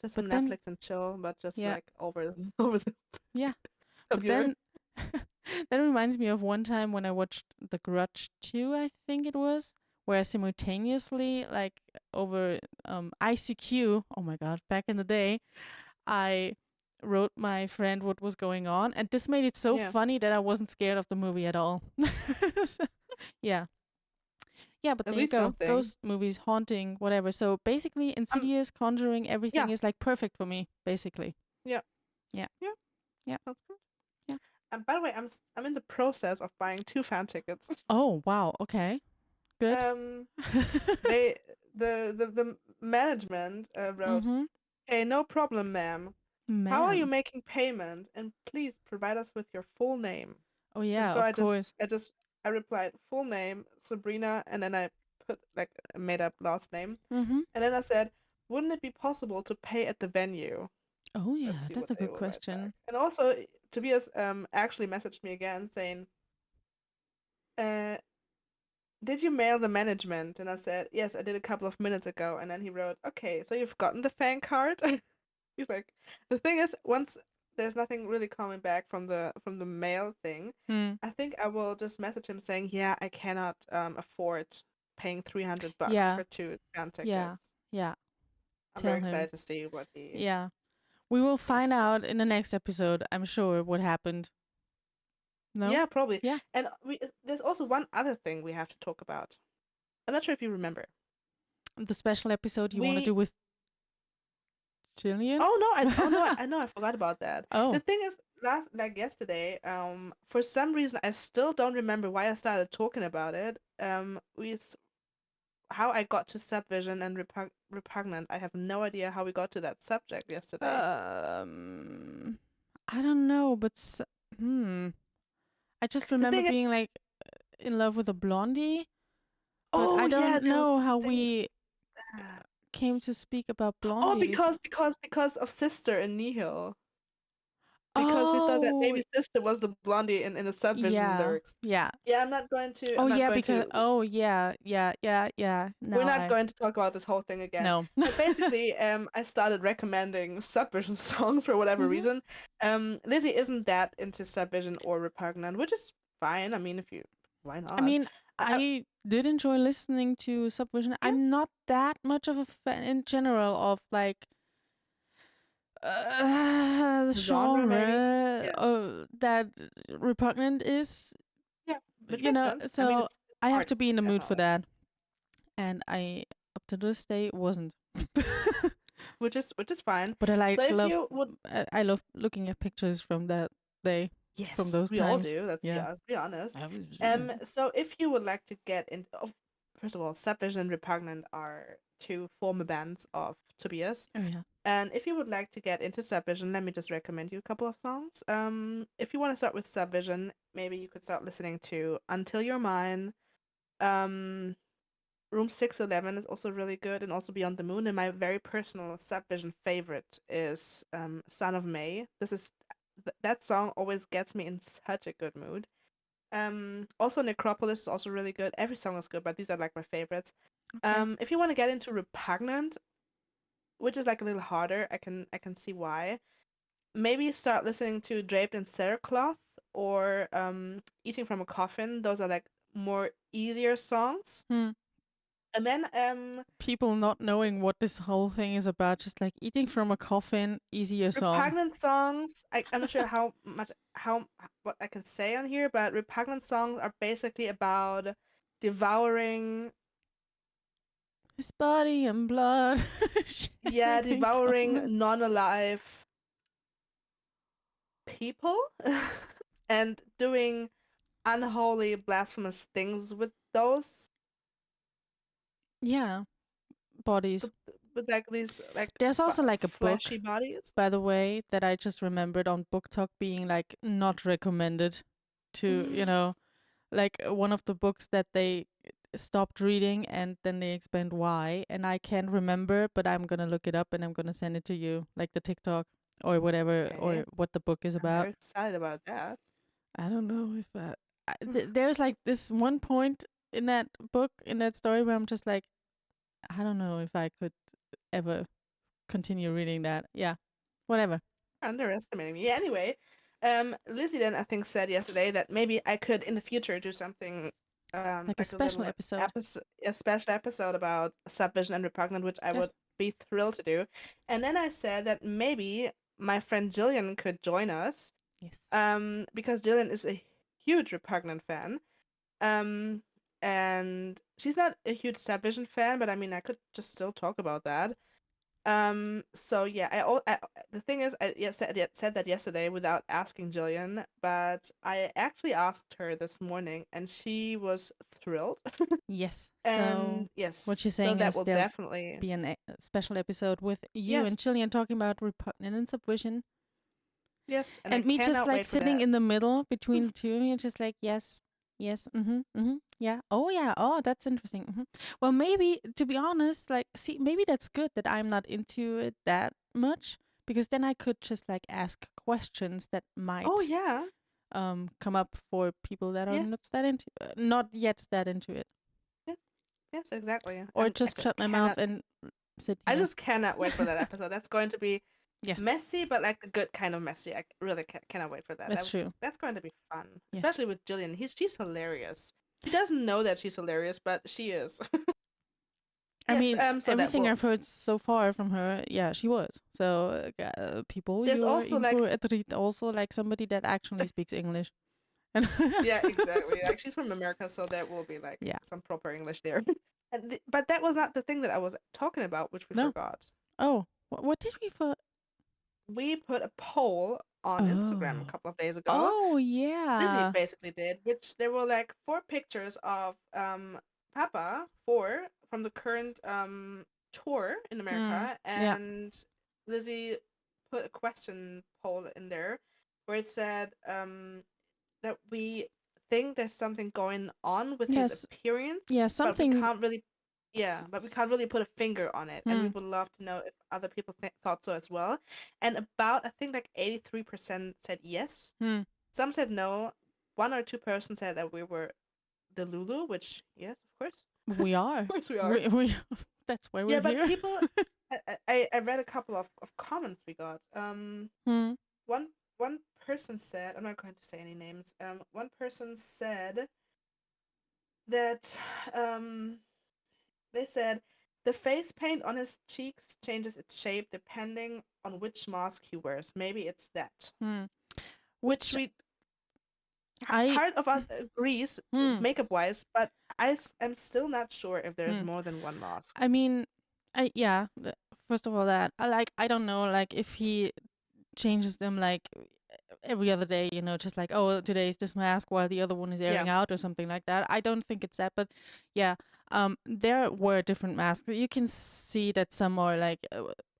Just But on then, Netflix and chill, but just yeah. like over over the Yeah. But computer. then that reminds me of one time when I watched The Grudge 2, I think it was, where I simultaneously, like over ICQ, oh my god, back in the day, I wrote my friend what was going on, and this made it so Yeah. funny that I wasn't scared of the movie at all. So, yeah. Yeah, but At there you least go. something. Ghost movies, haunting, whatever. So basically, Um. Insidious, Conjuring, everything Yeah. is like perfect for me, basically. Yeah. Yeah. Yeah. Yeah. Sounds good. Yeah. And by the way, I'm in the process of buying 2 fan tickets. Oh, wow. Okay. Good. Um. They the management wrote, Mm-hmm. "Hey, no problem, ma'am. How are you Ma'am. making payment? And please provide us with your full name." Oh And yeah, so of course. I replied full name Sabrina, and then I put like a made up last name, Mm-hmm. and then I said, "Wouldn't it be possible to pay at the venue?" Oh Let's yeah, see that's what a they good will write back. question. And also, Tobias actually messaged me again saying, uh, "Did you mail the management?" And I said, "Yes, I did a couple of minutes ago." And then he wrote, "Okay, so you've gotten the fan card." He's like, the thing is, once there's nothing really coming back from the mail thing, Hmm. I think I will just message him saying, "Yeah, I cannot afford paying $300 Yeah. for 2 fan Yeah. tickets." Yeah. I'm very Tell him. excited to see what he Yeah. We will has find to say. out in the next episode, I'm sure, what happened. No? Yeah, probably. Yeah. And there's also one other thing we have to talk about. I'm not sure if you remember. The special episode you want to We do with Jillian? Oh no, I know I forgot about that. The Oh. thing is, yesterday, for some reason I still don't remember why I started talking about it. With how I got to subvision and repugnant, I have no idea how we got to that subject yesterday. I don't know, but I just The remember thing is, being like in love with a blondie, but oh I yeah, don't there was know how something. we Uh, came to speak about oh, blondies. because of Sister and Nihil. Because we thought that Oh, maybe Sister was the blondie in the subvision yeah. lyrics. Yeah. Yeah, I'm not going to. Oh I'm not yeah, going because to. yeah. We're Now not I going to talk about this whole thing again. no. But basically, I started recommending Subvision songs for whatever Mhm. reason. Lizzie isn't that into Subvision or Repugnant, which is fine. I mean, why I not? mean, I, I did enjoy listening to Subversion. yeah, I'm not that much of a fan in general of like the genre maybe. genre. Yeah. that Repugnant is, Yeah, which makes sense. I mean, so it's I have hard to be in the in mood general, for that. And I, up to this day, wasn't. which is fine. But I So if love, you would, I love looking at pictures from that day, from yes, those we all times. do. Yeah. Let's be honest. I was, So if you would like to get in, first of all, Subvision and Repugnant are two former bands of Tobias. oh yeah. And if you would like to get into Subvision, let me just recommend you a couple of songs. If you want to start with Subvision, maybe you could start listening to Until You're Mine. Um, Room 611 is also really good, and also Beyond the Moon. And my very personal Subvision favorite is Son of May. That song always gets me in such a good mood. Also Necropolis is also really good. Every song is good, but these are like my favorites. Okay. If you want to get into Repugnant, which is like a little harder, I can see why. Maybe start listening to Draped in Cerecloth or Eating from a Coffin. Those are like more easier songs. Hmm. And then People not knowing what this whole thing is about, just like eating from a coffin, easier song. Repugnant songs. I'm not sure how what I can say on here, but Repugnant songs are basically about devouring, His body and blood. yeah, Shining devouring common. non-alive people and doing unholy, blasphemous things with those, Yeah, bodies. with, with like these like There's also like a book, fleshy bodies. by the way, that I just remembered on Book Talk being like not recommended to, like one of the books that they stopped reading and then they explained why. And I can't remember, but I'm gonna look it up and I'm gonna send it to you, like the TikTok or whatever, or Okay, what the book is I'm about. very excited about that. I don't know if there's like this one point in that book, in that story, where I'm just like, I don't know if I could ever continue reading that. Yeah, whatever. Underestimating me. Yeah, anyway, Lizzie then I think said yesterday that maybe I could in the future do something Like a like a special little episode. a special episode about Subvision and Repugnant, which I would Yes. be thrilled to do. And then I said that maybe my friend Jillian could join us, Yes. because Jillian is a huge Repugnant fan. Um, and she's not a huge Subvision fan, but I mean I could just still talk about that. So yeah, the thing is, said that yesterday without asking Jillian, but I actually asked her this morning, and she was thrilled. Yes. So And yes, what you're so saying that is will there'll definitely, be a special episode with you yes, and Jillian talking about repugnant and subvision, yes, and I and me just cannot like wait for sitting that. in the middle between the two of you, just like yes, yes, yeah, oh yeah, oh that's interesting. Well, maybe to be honest, like see, maybe that's good that I'm not into it that much because then I could just like ask questions that Oh might yeah, come up for people that are yes, not yet that into it, yes, yes, exactly. or I just shut just my mouth cannot, and sit I here. just cannot wait for that episode. That's going to be Yes, messy, but like the good kind of messy. I really cannot wait for that. that's true. That's going to be fun, Yes. especially with Jillian. She's hilarious. She doesn't know that she's hilarious, but she is. I Yes. mean, So that everything will. I've heard so far from her, yeah, she was. So, people, There's you're also in like, for a treat. Also, like somebody that actually speaks English. And yeah, exactly. Like she's from America, so there will be like yeah. some proper English there. But that was not the thing that I was talking about, which we No. forgot. Oh, what did we for? We put a poll on Instagram a Oh. couple of days ago. Oh, Lizzie yeah. basically did, which there were like 4 pictures of Papa, four from the current tour in Hmm. America, Yeah. and Lizzie put a question poll in there where it said that we think there's something going on with his Yes. appearance, Yeah. but we Something's. can't really, yeah, but we can't really put a finger on it, and we Hmm. would love to know if other people thought so as well. And about, I think, like 83% said yes. Hmm. Some said no. One or two persons said that we were the Lulu, which yes, of course, We of are. course we are. We. That's why Yeah, we're but here. people, I read a couple of comments we got. Hmm. One one person said, I'm not going to say any names. One person said that they said the face paint on his cheeks changes its shape depending on which mask he wears. Maybe it's that. Hmm. Which Which we I Part of us agrees hmm, makeup wise, but am still not sure if there's hmm. more than one mask. I mean, yeah. First of all, that I don't know, like if he changes them like every other day, just like, oh, today's this mask while the other one is Yeah. airing out or something like that. I don't think it's that, but yeah, there were different masks. You can see that some are like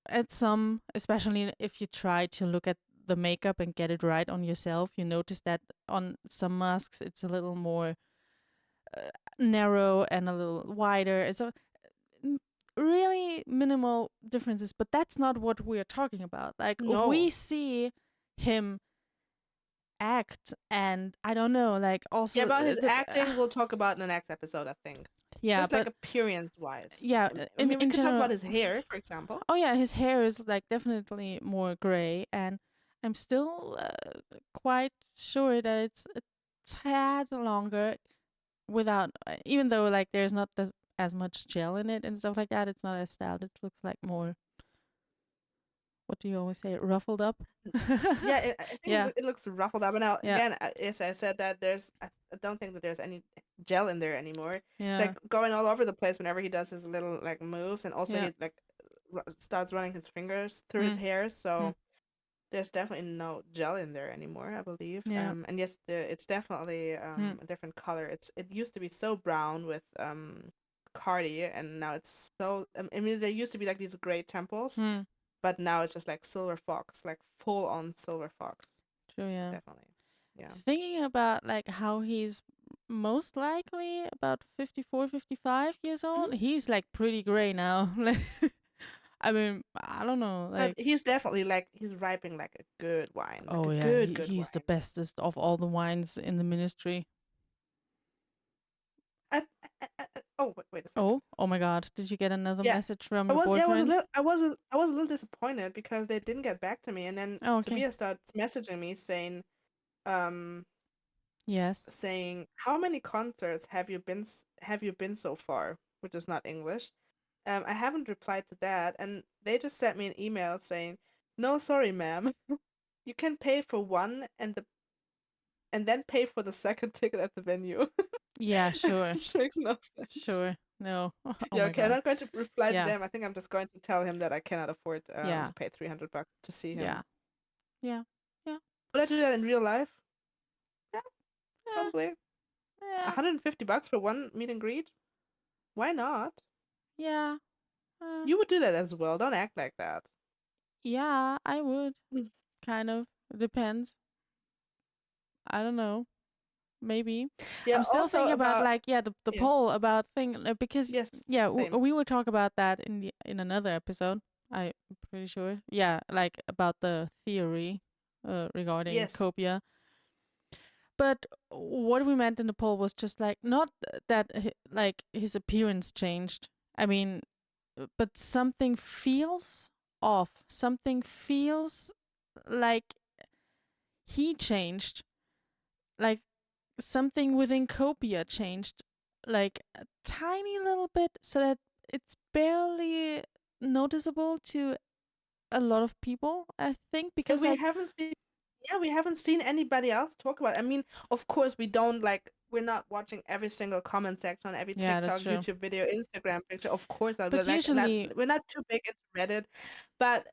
at some, especially if you try to look at the makeup and get it right on yourself, you notice that on some masks it's a little more narrow and a little wider. It's m- really minimal differences, but that's not what we're talking about. Like we No. see him act, and I don't know, like Yeah, also about his acting, we'll talk about in the next episode, I think. yeah, Just like but appearance wise. yeah, I mean, we in could talk about general, his hair, for example. oh yeah, his hair is like definitely more gray, and I'm still quite sure that it's a tad longer without, even though like there's not as much gel in it and stuff like that. It's not as styled. It looks like more, what do you always say, ruffled up. Yeah, I think Yeah, it looks ruffled up. And now, yeah, again, as I said, that I don't think that there's any gel in there anymore. It's yeah, like going all over the place whenever he does his little like moves, and also yeah. he like starts running his fingers through his Mm, hair. mm, So there's definitely no gel in there anymore, I believe. yeah. And yes, it's definitely Mm, a different color. It used to be so brown with Cardi, and now it's so. I mean, there used to be like these gray temples, mm. but now it's just like silver fox, like full on silver fox. True, yeah. Definitely, yeah. Thinking about like how he's most likely about 54, 55 years Mhm. old, he's like pretty gray now. Like, I mean, I don't know. But Like, he's definitely like he's ripening like a good wine, like oh a yeah, good he's the wine. bestest of all the wines in the ministry. Oh, wait a second. Oh my God. Did you get another Yeah, message from your boyfriend? I was a little disappointed because they didn't get back to me, and then Oh, okay. Tobias starts messaging me saying, um, Yes. how many concerts have you been so far, which is not English. I haven't replied to that, and they just sent me an email saying, no, sorry, ma'am, you can pay for one and then pay for the second ticket at the venue. Yeah, sure. Which makes no sense. Sure. No. Oh Yeah, my okay, I'm God. not going to reply to Yeah. them. I think I'm just going to tell him that I cannot afford Yeah. to pay $300 to see him. Yeah. Yeah. Yeah. Would I do that in real life? Yeah, Yeah. probably. Yeah. $150 for one meet and greet? Why not? Yeah. Uh, You would do that as well. Don't act like that. yeah, I would. Mm. Kind of. It depends. I don't know. Maybe. Yeah, I'm still also thinking about about like, yeah, the yeah. poll about thing, because Yes, yeah, same. we will talk about that in another episode. I'm pretty sure. Yeah, like about the theory regarding Yes. copia. But what we meant in the poll was just like not that like his appearance changed. I mean, but something feels off. Something feels like he changed. Like something within Copia changed, like a tiny little bit, so that it's barely noticeable to a lot of people, I think, Yeah, because like we haven't seen anybody else talk about it. I mean, of course we don't like we're not watching every single comment section on every yeah, that's TikTok, true. YouTube video, Instagram picture. Of course not. But usually, We're not too big into Reddit. But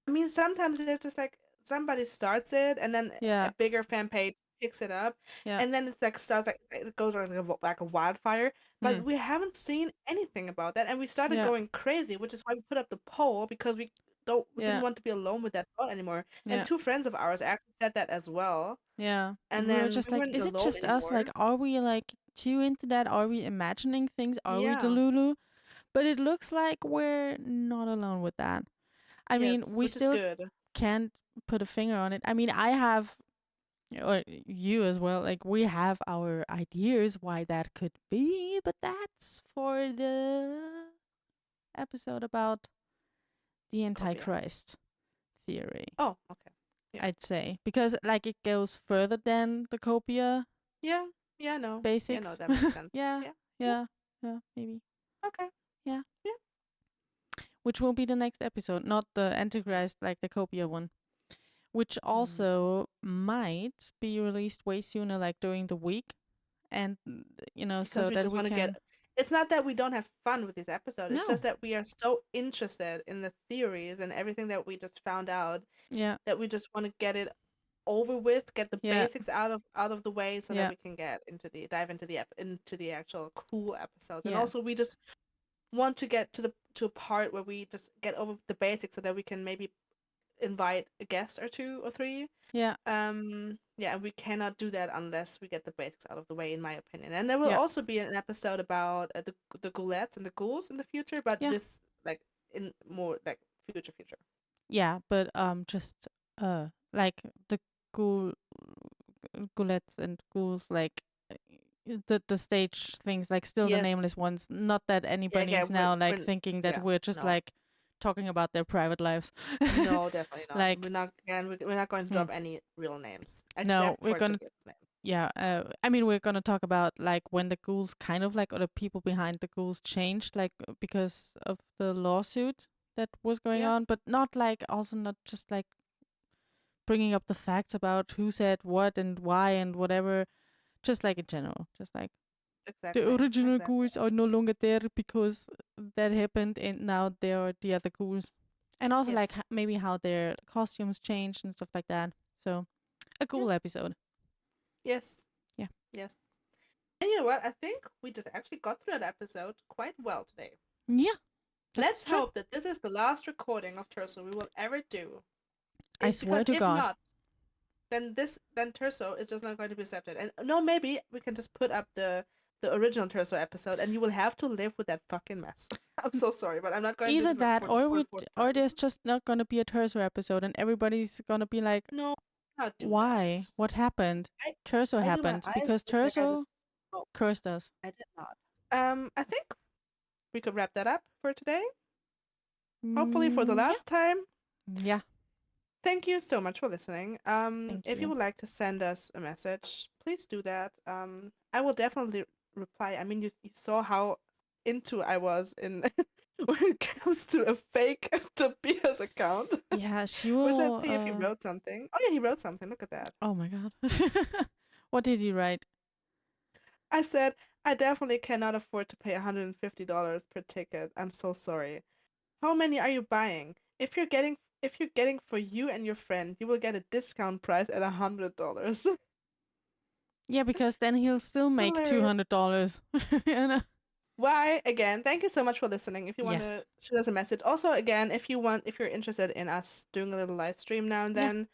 I mean sometimes it's just like somebody starts it and then a yeah, bigger fan page picks it up yeah, and then it's like starts like it goes like like a wildfire. hmm, But we haven't seen anything about that and we started yeah, going crazy, which is why we put up the poll because we didn't yeah, want to be alone with that thought anymore. And yeah, two friends of ours actually said that as well. yeah. And We were then just we like, weren't is it alone just us? anymore. Like, are we like too into that? Are we imagining things? Are we Yeah. delulu? But it looks like we're not alone with that. I Yes, mean, we which is still good. can't put a finger on it. I mean, I have, or you as well, like we have our ideas why that could be, but that's for the episode about the Copia. Antichrist theory, Oh, okay. Yeah. I'd say. Because like it goes further than the copia Yeah. Yeah, no. Yeah, no, basics. that makes sense. Yeah, Yeah. Yeah. yeah, yeah, maybe. Okay. Yeah. Yeah. Which will be the next episode, not the Antichrist like the copia one. which also might be released way sooner, like during the week. And, Because so we that just we want to get. can. It's not that we don't have fun with these episodes. It's No. just that we are so interested in the theories and everything that we just found out Yeah. that we just want to get it over with, get the Yeah. basics out of the way, so that Yeah. we can get dive into the actual cool episodes. And Yeah. also, we just want to get to a part where we just get over the basics, so that we can maybe invite a guest or two or three. Yeah. Yeah, and we cannot do that unless we get the basics out of the way, in my opinion. And there will Yeah. also be an episode about the ghoulettes and the ghouls in the future, but Yeah. this like in more like future. Yeah. But just like the ghoul ghoulets and ghouls, like the stage things, like still the Yes, nameless ones. Not that yeah, yeah, anybody's now like we're thinking that yeah, we're just no, like talking about their private lives. no, definitely not. Like, We're not going to hmm, drop any real names no, except we're for gonna. Tobias' name. Yeah, I mean, we're gonna talk about like when the ghouls kind of like, or the people behind the ghouls changed, like because of the lawsuit that was going Yeah, on, but not like, also not just like bringing up the facts about who said what and why and whatever, just like in general, just like the exactly, original exactly. ghouls are no longer there because that happened, and now there are the other ghouls, and also like Yes, maybe how their costumes changed and stuff like that. So a yeah, cool episode. yes, Yeah. yes. And you know what? I think we just actually got through that episode quite well today. Yeah, that's Let's true. hope that this is the last recording of Terzo we will ever do. I swear Because to if God. not, then Terzo is just not going to be accepted. And no, maybe we can just put up the original Terzo episode, and you will have to live with that fucking mess. I'm so sorry, but I'm not going to do Either this that, for or the we, fourth or time. there's just not gonna be a Terzo episode, and everybody's gonna be like, No, not do "Why? that. What happened? I Terzo I do my happened eyes because look like I Terzo just smoked. cursed us." I did not. I think we could wrap that up for today. Hopefully for the Yeah, last time. yeah. Thank you so much for listening. Thank If you you. would like to send us a message, please do that. I will definitely reply. I mean, you saw how into I was in when it comes to a fake Tobias account. Yeah, she Which, let's will. see if he wrote something. Oh yeah, he wrote something. Look at that. Oh my God. What did you write? I said I definitely cannot afford to pay $150 per ticket. I'm so sorry. How many are you buying? If you're getting for you and your friend, you will get a discount price at $100. Yeah, because then he'll still make Hilarious. $200. You know? Why again? Thank you so much for listening. If you want to Yes. shoot us a message, also again, if you're interested in us doing a little live stream now and Yeah, then,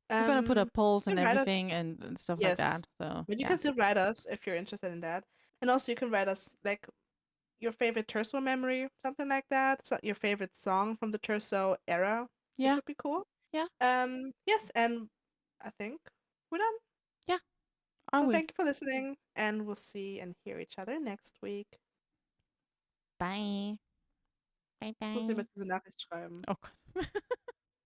we're gonna put up polls you and can write us. everything and stuff like Yes, that. So but you yeah, can still write us if you're interested in that, and also you can write us like your favorite Terso memory, something like that. So your favorite song from the Terso era, which yeah, would be cool. yeah, Yes, and I think we're done. yeah. Are So we? thank you for listening, and we'll see and hear each other next week. Bye. Bye Ich muss dir bye. mal diese Nachricht schreiben. Oh Gott.